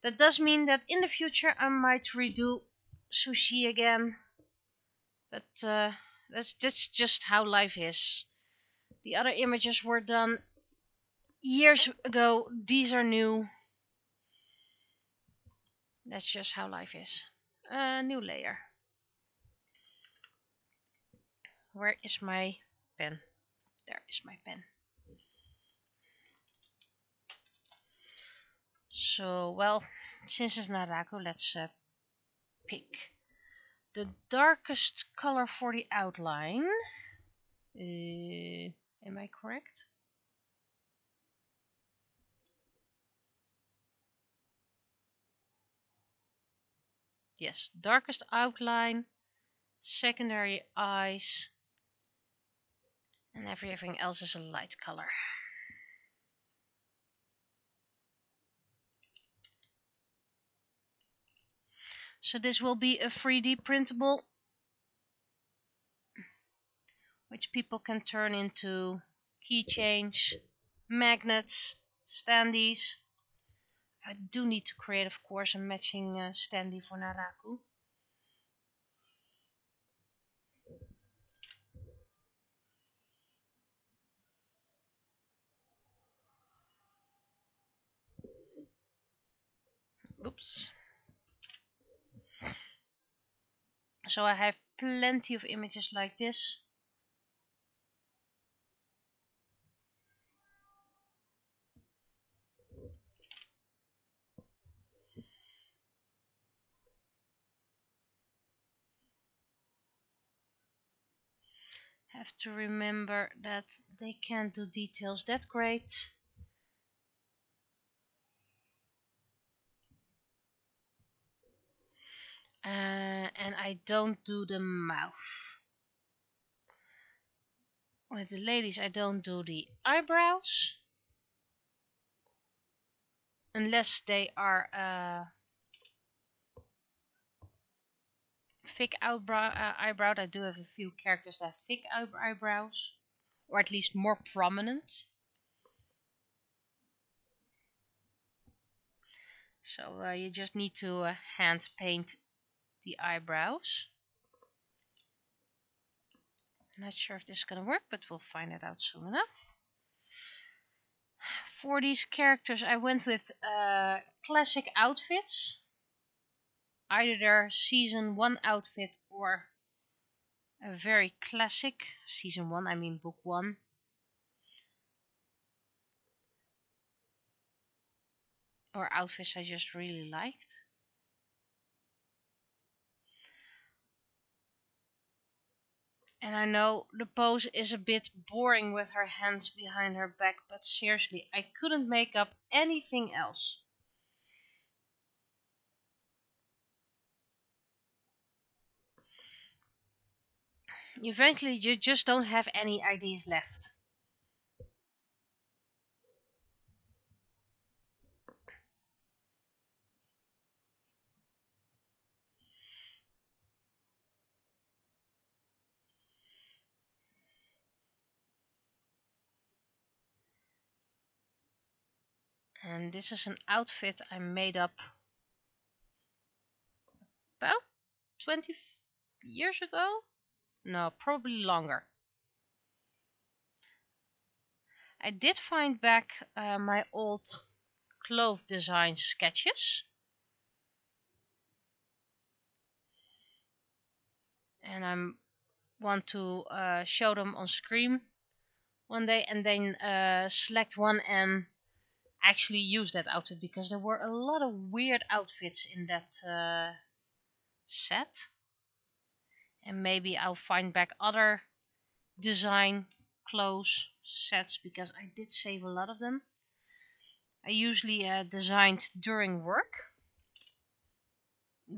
That does mean that in the future I might redo sushi again, but that's just how life is. The other images were done years ago. These are new. That's just how life is. New layer. Where is my pen? There is my pen. So, well, since it's Naraku, let's pick the darkest color for the outline. Am I correct? Yes, darkest outline, secondary eyes, and everything else is a light color. So this will be a 3D printable, which people can turn into keychains, magnets, standees. I do need to create, of course, a matching standee for Naraku. Oops. So I have plenty of images like this. Have to remember that they can't do details that great. And I don't do the mouth. With the ladies I don't do the eyebrows. Unless they are thick eyebrow. I do have a few characters that have thick eyebrows. Or at least more prominent. So you just need to hand paint the eyebrows. Not sure if this is gonna work, but we'll find it out soon enough. For these characters I went with classic outfits. Either their season 1 outfit or a very classic, season 1 I mean book 1. Or outfits I just really liked. And I know the pose is a bit boring with her hands behind her back, but seriously, I couldn't make up anything else. Eventually you just don't have any ideas left. And this is an outfit I made up about 20 years ago? No, probably longer. I did find back my old cloth design sketches. And I want to show them on screen one day and then select one and actually use that outfit, because there were a lot of weird outfits in that set. And maybe I'll find back other design clothes sets, because I did save a lot of them. I usually designed during work,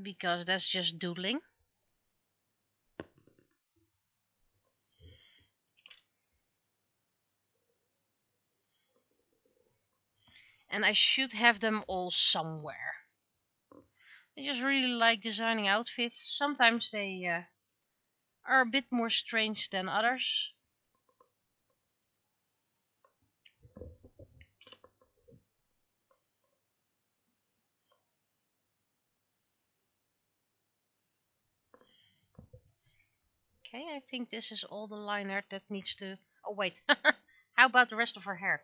because that's just doodling. And I should have them all somewhere. I just really like designing outfits. Sometimes they are a bit more strange than others. Okay, I think this is all the line art that needs to... Oh wait, how about the rest of her hair?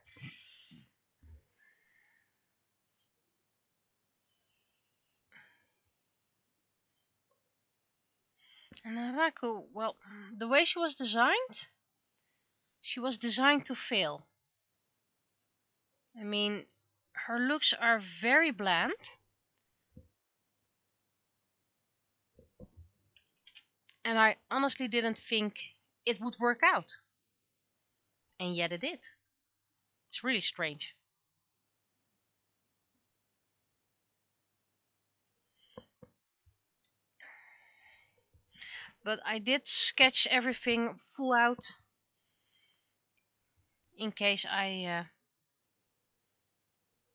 Naraku, well, the way she was designed to fail. I mean, her looks are very bland, and I honestly didn't think it would work out. And yet it did. It's really strange. But I did sketch everything full out in case I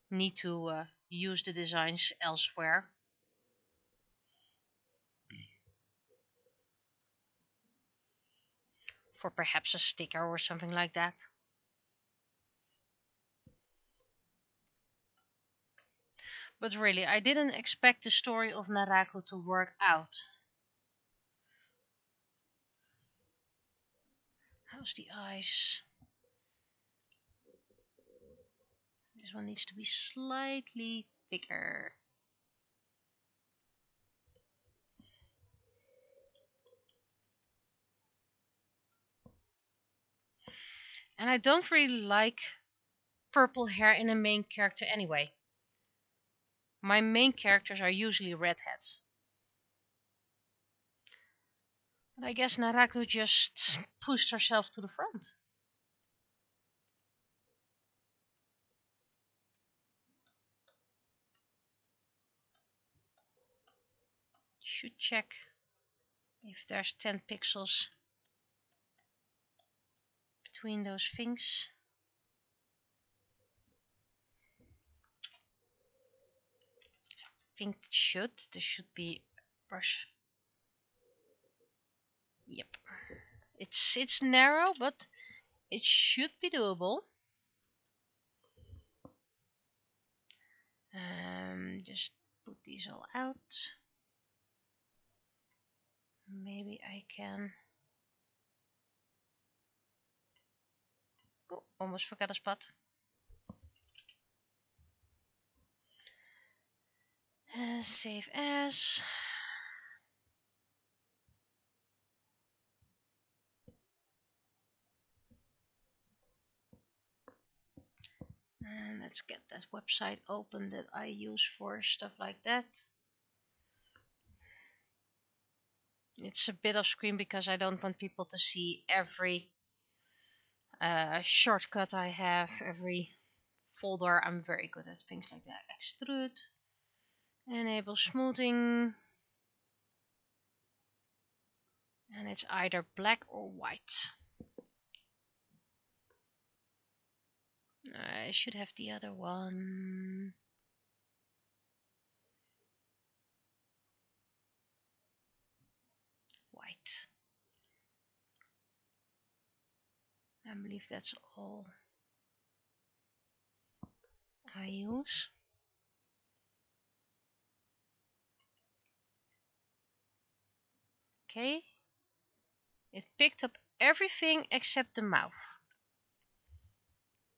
need to use the designs elsewhere. For perhaps a sticker or something like that. But really, I didn't expect the story of Narako to work out. How's the eyes? This one needs to be slightly thicker. And I don't really like purple hair in a main character anyway. My main characters are usually redheads. But I guess Narako just pushed herself to the front. Should check if there's 10 pixels between those things. I think it should. There should be brush. Yep. It's narrow, but it should be doable. Just put these all out. Maybe I can... Oh, almost forgot a spot. Save as. And let's get that website open that I use for stuff like that. It's a bit off screen because I don't want people to see every shortcut I have, every folder. I'm very good at things like that. Extrude. Enable smoothing. And it's either black or white. I should have the other one. White. I believe that's all I use. Okay. It picked up everything except the mouth,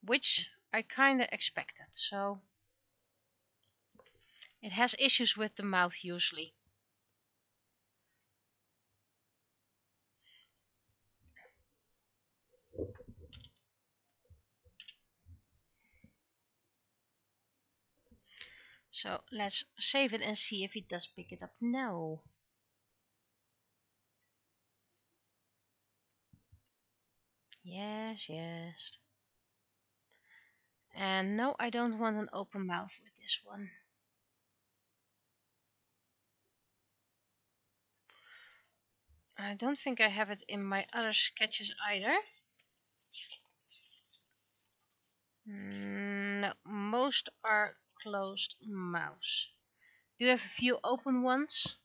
which I kinda expected. So it has issues with the mouth usually. So let's save it and see if it does pick it up now. Yes, yes. And no, I don't want an open mouth with this one. I don't think I have it in my other sketches either. No, most are closed mouths. Do you have a few open ones?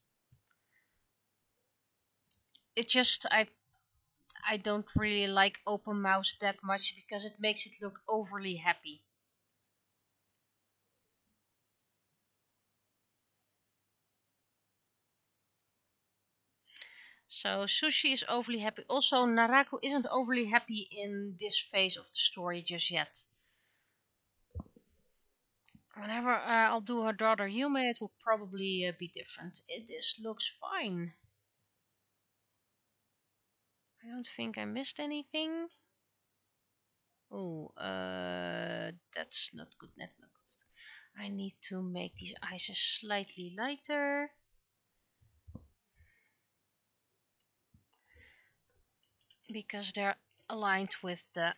It just I don't really like open mouths that much because it makes it look overly happy. So Sushi is overly happy. Also, Naraku isn't overly happy in this phase of the story just yet. Whenever I'll do her daughter Yume, it will probably be different. This looks fine. I don't think I missed anything. Oh, that's not good. Not good. I need to make these eyes slightly lighter. Because they're aligned with the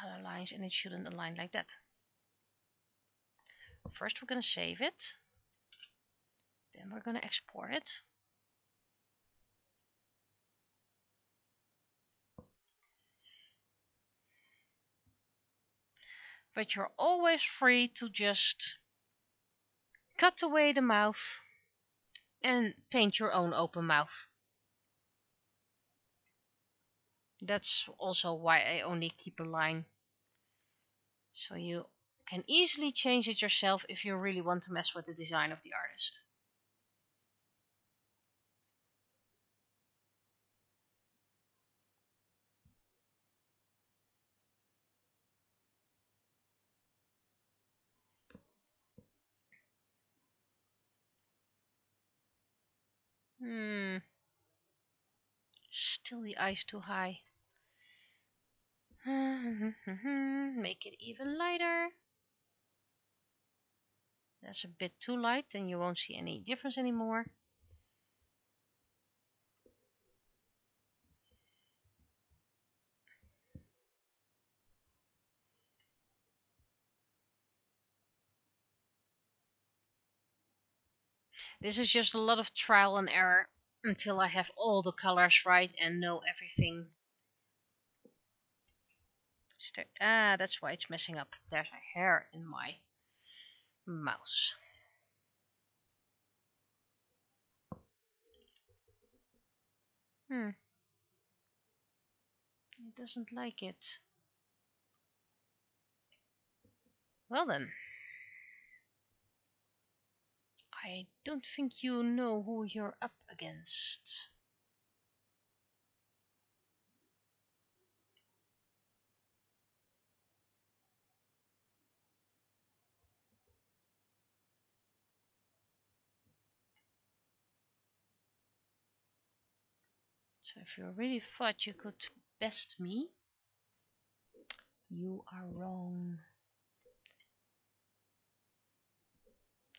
other lines and it shouldn't align like that. First we're going to save it. Then we're going to export it. But you're always free to just cut away the mouth and paint your own open mouth. That's also why I only keep a line. So you can easily change it yourself if you really want to mess with the design of the artist. Still the eyes too high. Make it even lighter. That's a bit too light, then you won't see any difference anymore. This is just a lot of trial and error until I have all the colors right and know everything. That's why it's messing up. There's a hair in my mouse. It doesn't like it. Well then. I don't think you know who you're up against. So if you really thought you could best me, you are wrong.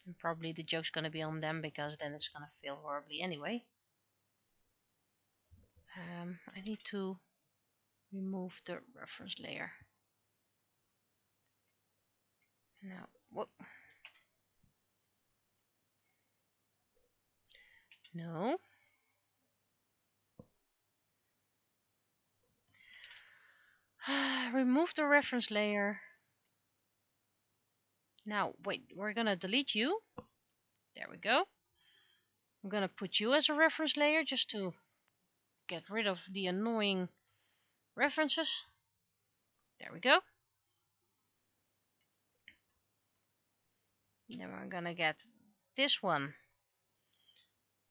And probably the joke's gonna be on them because then it's gonna fail horribly anyway. I need to remove the reference layer. Now, whoop. No. Remove the reference layer. Now, wait, we're gonna delete you. There we go. I'm gonna put you as a reference layer just to get rid of the annoying references. There we go. Then we're gonna get this one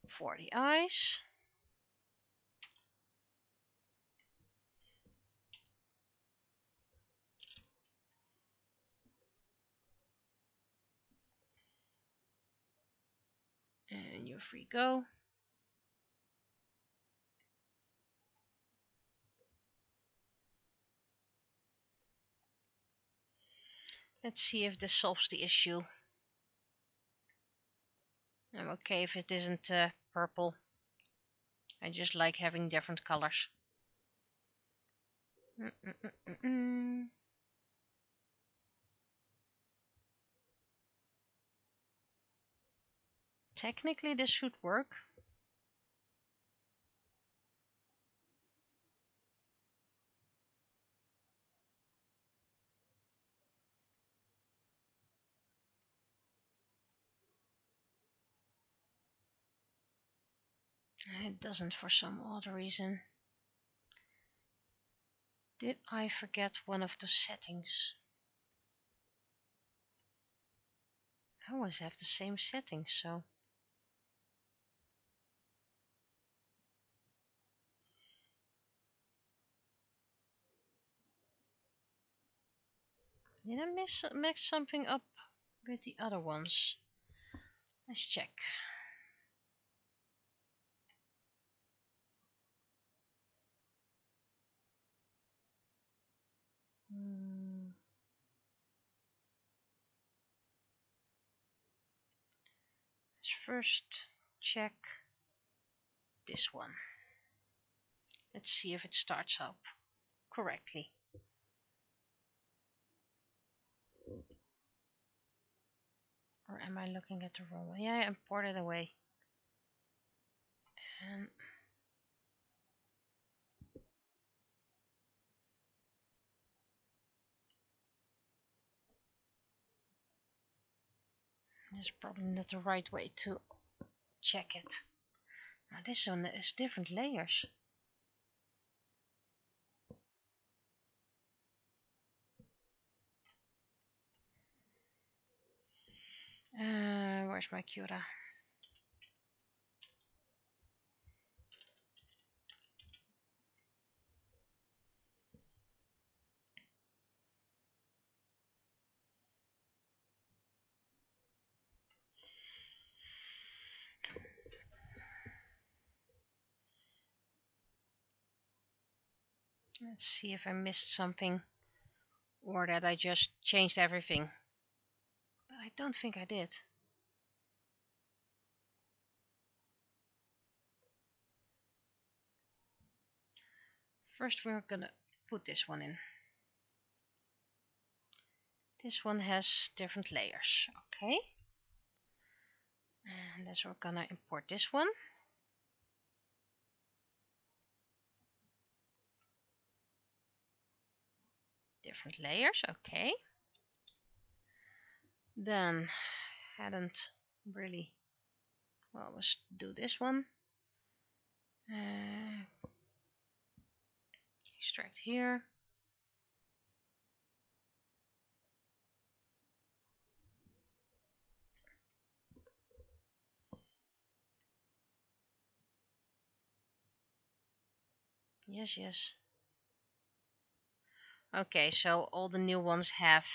for the eyes. And you're free go. Let's see if this solves the issue. I'm okay if it isn't purple. I just like having different colors. Technically this should work. It doesn't for some odd reason. Did I forget one of the settings? I always have the same settings, so. Did I mix something up with the other ones? Let's check. Let's first check this one. Let's see if it starts up correctly. Or am I looking at the wrong one? Yeah, I imported away. And this is probably not the right way to check it. Now this one is different layers. Where's my Cura? Let's see if I missed something or that I just changed everything. But I don't think I did. First we're gonna put this one in. This one has different layers, okay? And then we're gonna import this one. Different layers, okay. Then hadn't really, well, let's do this one. Extract here. Yes. Okay, so all the new ones have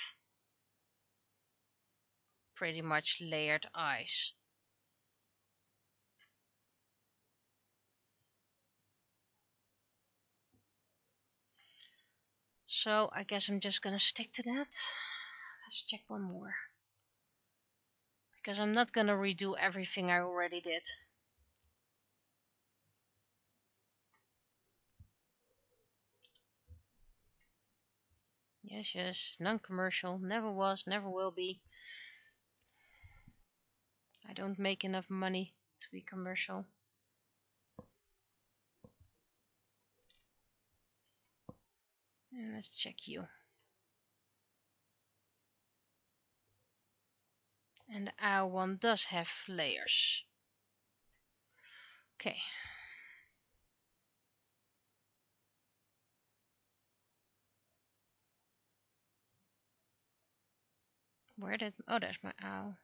pretty much layered eyes. So I guess I'm just gonna stick to that. Let's check one more. Because I'm not gonna redo everything I already did. Yes, non-commercial, never was, never will be. I don't make enough money to be commercial. And let's check you. And the owl one does have layers. Okay. Where did... Oh, there's my owl.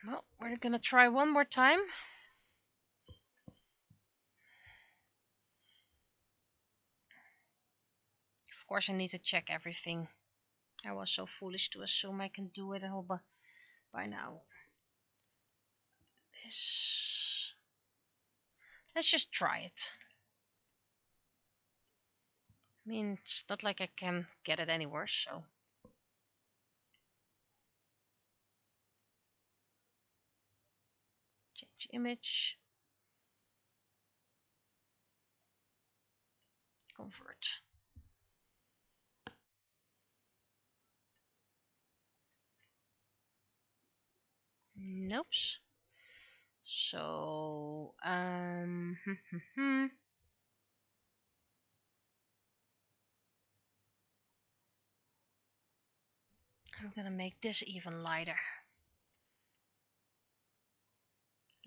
Well, we're gonna try one more time. Of course, I need to check everything. I was so foolish to assume I can do it all by now. Let's just try it. I mean, it's not like I can get it any worse, so. Change image. Convert. Nope. So, gonna make this even lighter.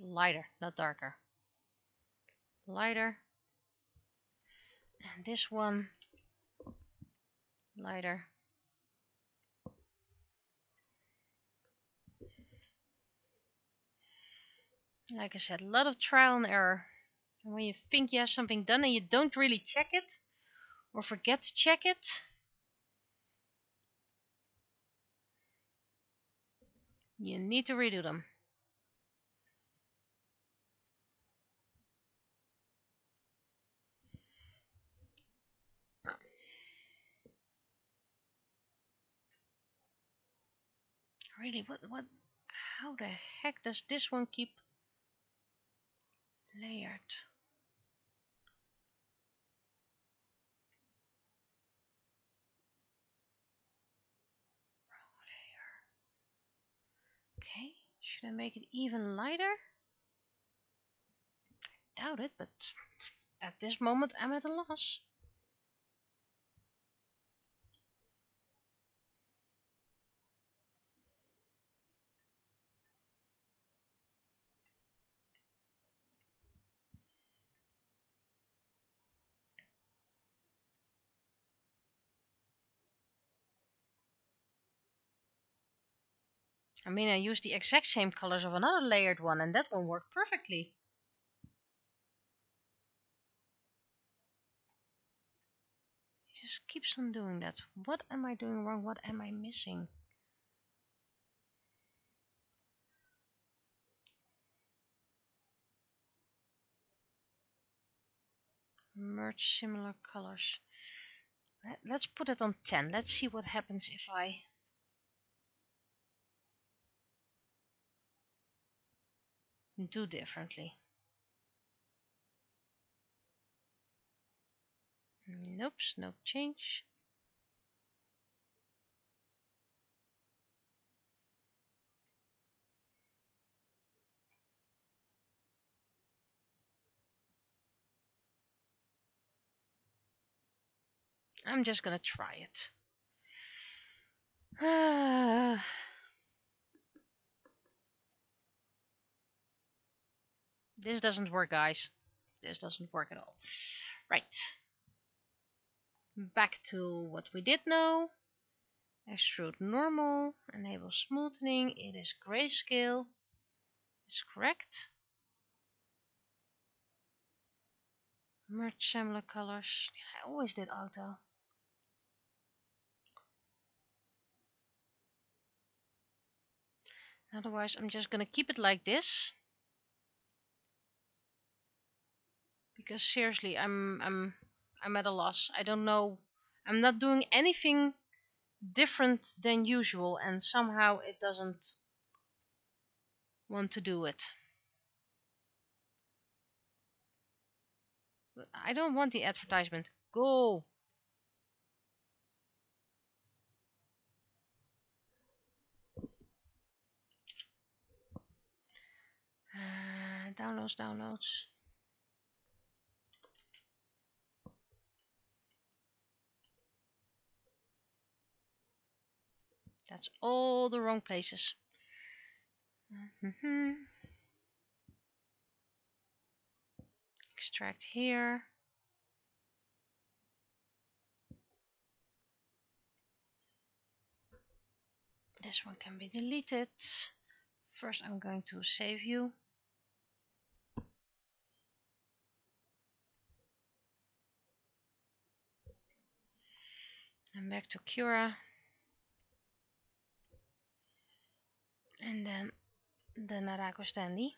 Lighter, not darker. Lighter. And this one lighter. Like I said, a lot of trial and error. And when you think you have something done and you don't really check it, or forget to check it, you need to redo them. Really, what, how the heck does this one keep layered? Okay, should I make it even lighter? Doubt it, but at this moment I'm at a loss. I mean, I used the exact same colors of another layered one and that one worked perfectly. It just keeps on doing that. What am I doing wrong? What am I missing? Merge similar colors. Let's put it on 10. Let's see what happens if I do differently. Nope, no change. I'm just gonna try it. This doesn't work, guys. This doesn't work at all. Right. Back to what we did know. Extrude normal. Enable smoothing. It is grayscale. Is correct. Merge similar colors. I always did auto. Otherwise, I'm just gonna keep it like this. Because seriously, I'm at a loss. I don't know. I'm not doing anything different than usual, and somehow it doesn't want to do it. But I don't want the advertisement. Go. Downloads. That's all the wrong places. Extract here. This one can be deleted. First, I'm going to save you. And back to Cura. And then the Narako Standy.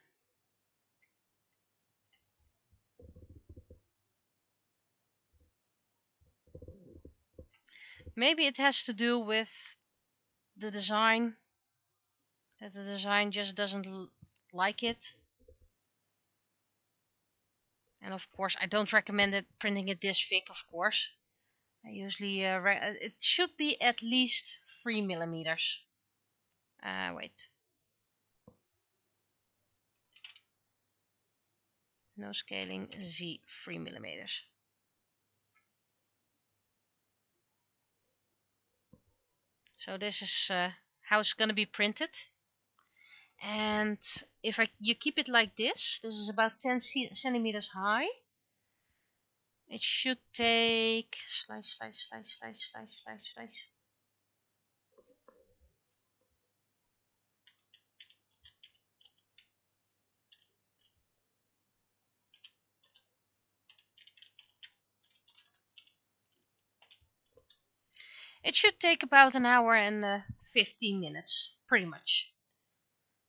Maybe it has to do with the design. That the design just doesn't like it. And of course, I don't recommend it printing it this thick, of course. I usually, it should be at least 3 millimeters. Wait. No scaling, Z, 3 millimeters. So this is how it's going to be printed. And if you keep it like this is about 10 centimeters high. It should take slice. It should take about an hour and 15 minutes, pretty much.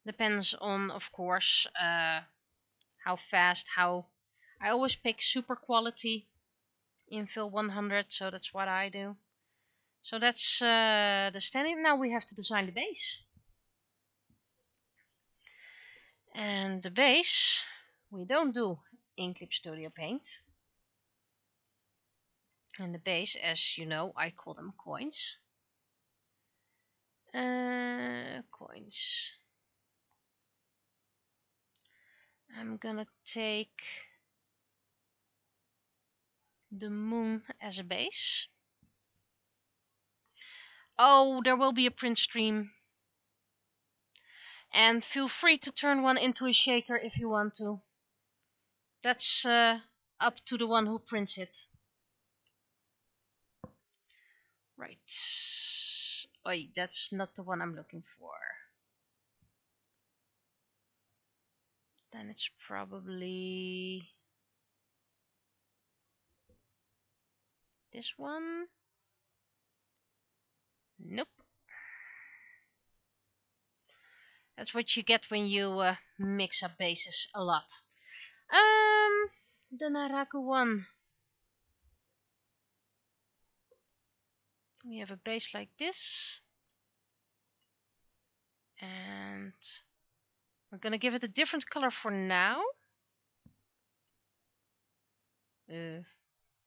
Depends on, of course, how fast, I always pick super quality infill 100, so that's what I do. So that's the standing. Now we have to design the base. And the base, we don't do Inkclip Studio Paint. And the base, as you know, I call them coins. Coins. I'm gonna take the moon as a base. Oh, there will be a print stream. And feel free to turn one into a shaker if you want to. That's up to the one who prints it. Right. Oi, that's not the one I'm looking for. Then it's probably this one. Nope. That's what you get when you mix up bases a lot. The Naraku one. We have a base like this. And we're gonna give it a different color for now.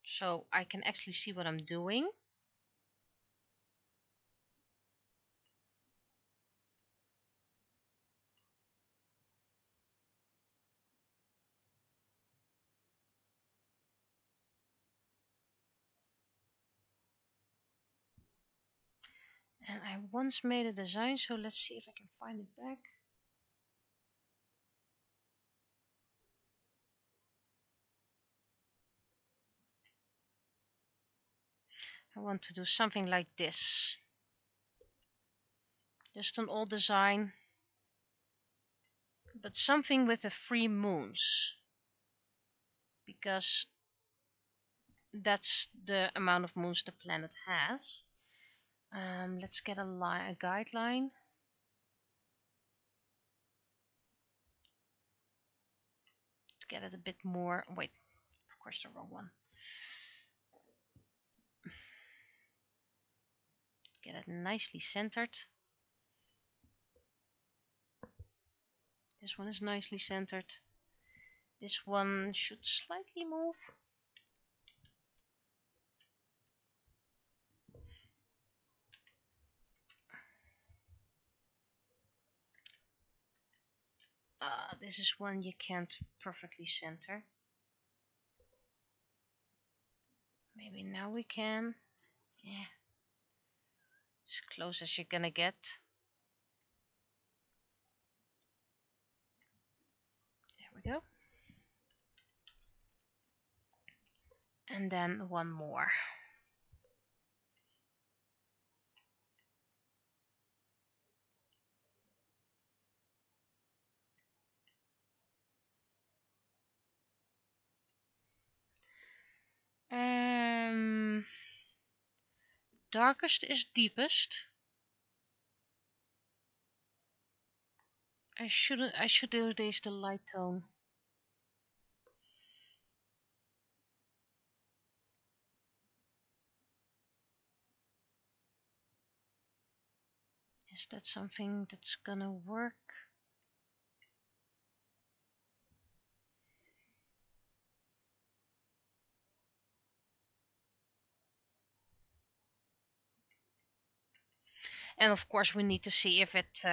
So I can actually see what I'm doing. And I once made a design, so let's see if I can find it back. I want to do something like this. Just an old design, but something with the 3 moons. Because that's the amount of moons the planet has. Let's get a guideline. To get it a bit more. Wait, of course the wrong one. Get it nicely centered. This one is nicely centered. This one should slightly move. This is one you can't perfectly center. Maybe now we can. Yeah. As close as you're gonna get. There we go. And then one more. Darkest is deepest. I should do this the light tone. Is that something that's gonna work? And of course we need to see if it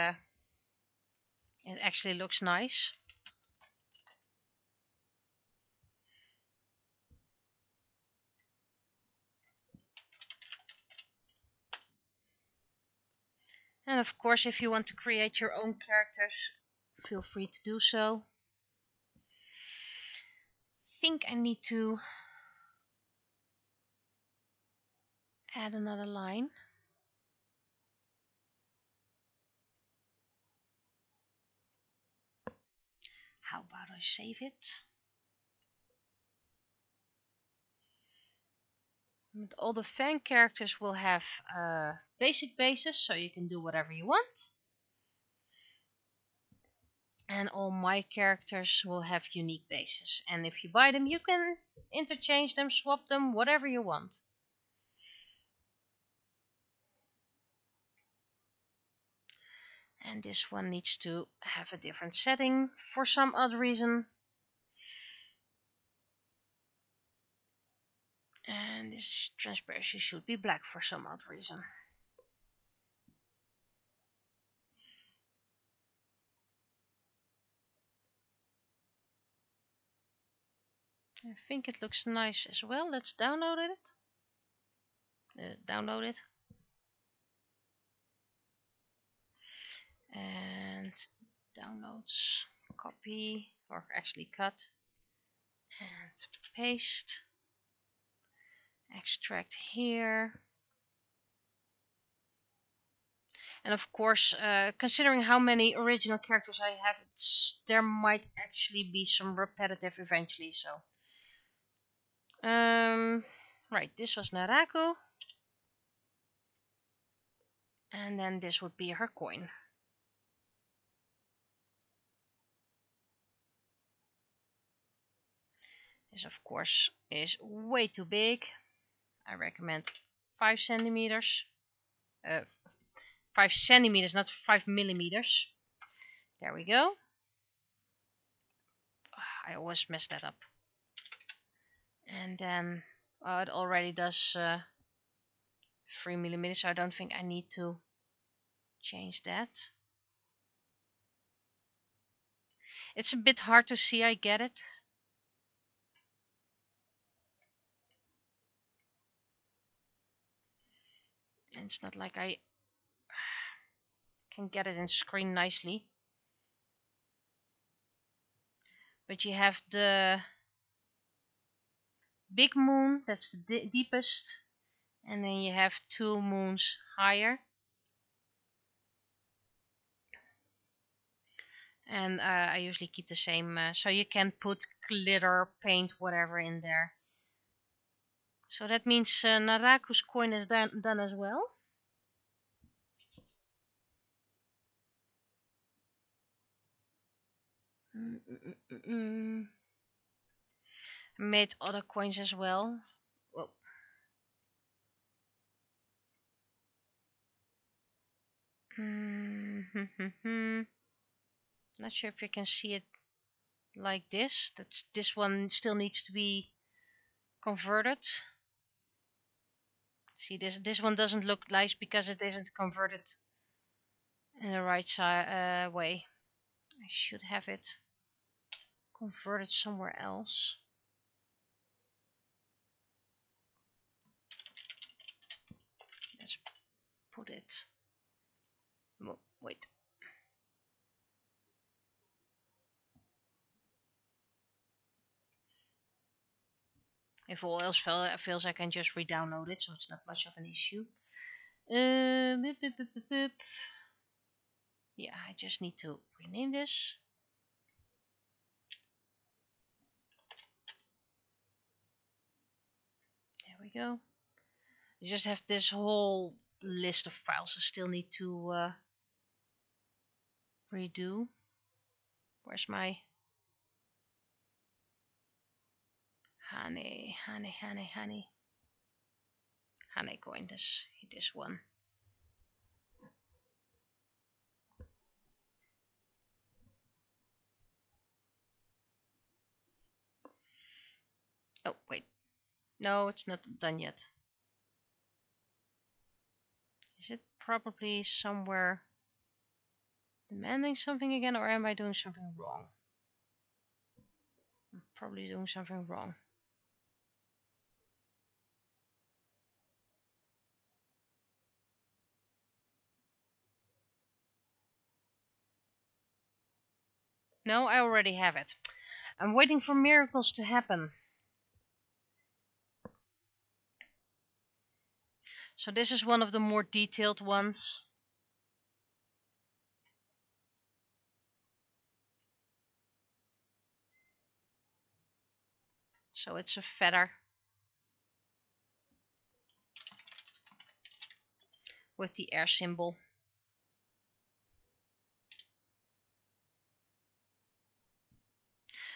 actually looks nice. And of course, if you want to create your own characters, feel free to do so. I think I need to add another line. How about I save it? And all the fan characters will have basic bases, so you can do whatever you want. And all my characters will have unique bases. And if you buy them, you can interchange them, swap them, whatever you want. And this one needs to have a different setting for some odd reason. And this transparency should be black for some odd reason. I think it looks nice as well. Let's download it. Download it. And downloads, copy, or actually cut and paste. Extract here. And of course, considering how many original characters I have, there might actually be some repetitive eventually. So, right, this was Naraku, and then this would be her coin. This, of course, is way too big. I recommend 5 centimeters. 5 centimeters, not 5 millimeters. There we go. I always mess that up. And then it already does 3 millimeters, so I don't think I need to change that. It's a bit hard to see, I get it. And it's not like I can get it in screen nicely. But you have the big moon, that's the deepest. And then you have 2 moons higher. And I usually keep the same, so you can put glitter, paint, whatever in there. So that means Naraku's coin is done as well. I made other coins as well. Whoa. Not sure if you can see it like this. This one still needs to be converted. See, this one doesn't look nice because it isn't converted in the right way. I should have it converted somewhere else. Let's put it. Wait. If all else fails, I can just re-download it, so it's not much of an issue. Yeah, I just need to rename this. There we go. You just have this whole list of files I still need to redo. Where's my honey coin? This one. Oh wait, no, it's not done yet. Is it probably somewhere demanding something again, or am I doing something wrong? I'm probably doing something wrong. No, I already have it. I'm waiting for miracles to happen. So this is one of the more detailed ones. So it's a feather with the air symbol.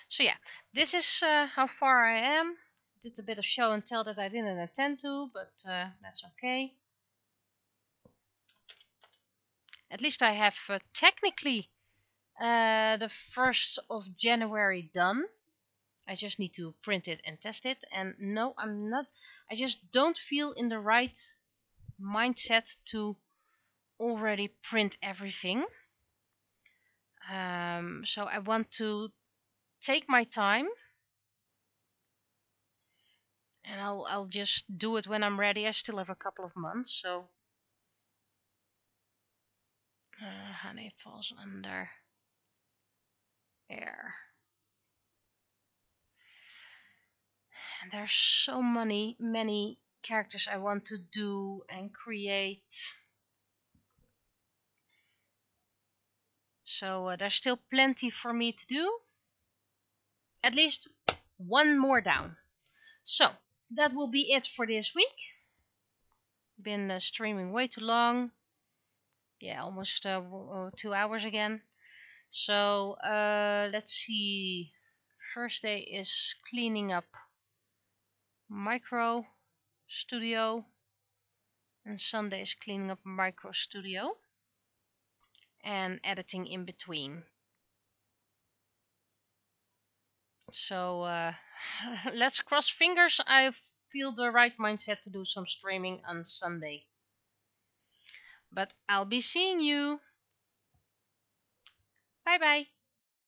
So yeah, this is how far I am. Did a bit of show and tell that I didn't intend to, but that's okay. At least I have technically the 1st of January done. I just need to print it and test it. And no, I'm not. I just don't feel in the right mindset to already print everything. So I want to take my time. And I'll just do it when I'm ready. I still have a couple of months, so honey falls under air. And there's so many characters I want to do and create. So there's still plenty for me to do. At least one more down. So that will be it for this week. Been streaming way too long. Yeah, almost 2 hours again. So let's see. First day is cleaning up Micro Studio, and Sunday is cleaning up Micro Studio and editing in between. So let's cross fingers. I feel the right mindset to do some streaming on Sunday. But I'll be seeing you. Bye bye.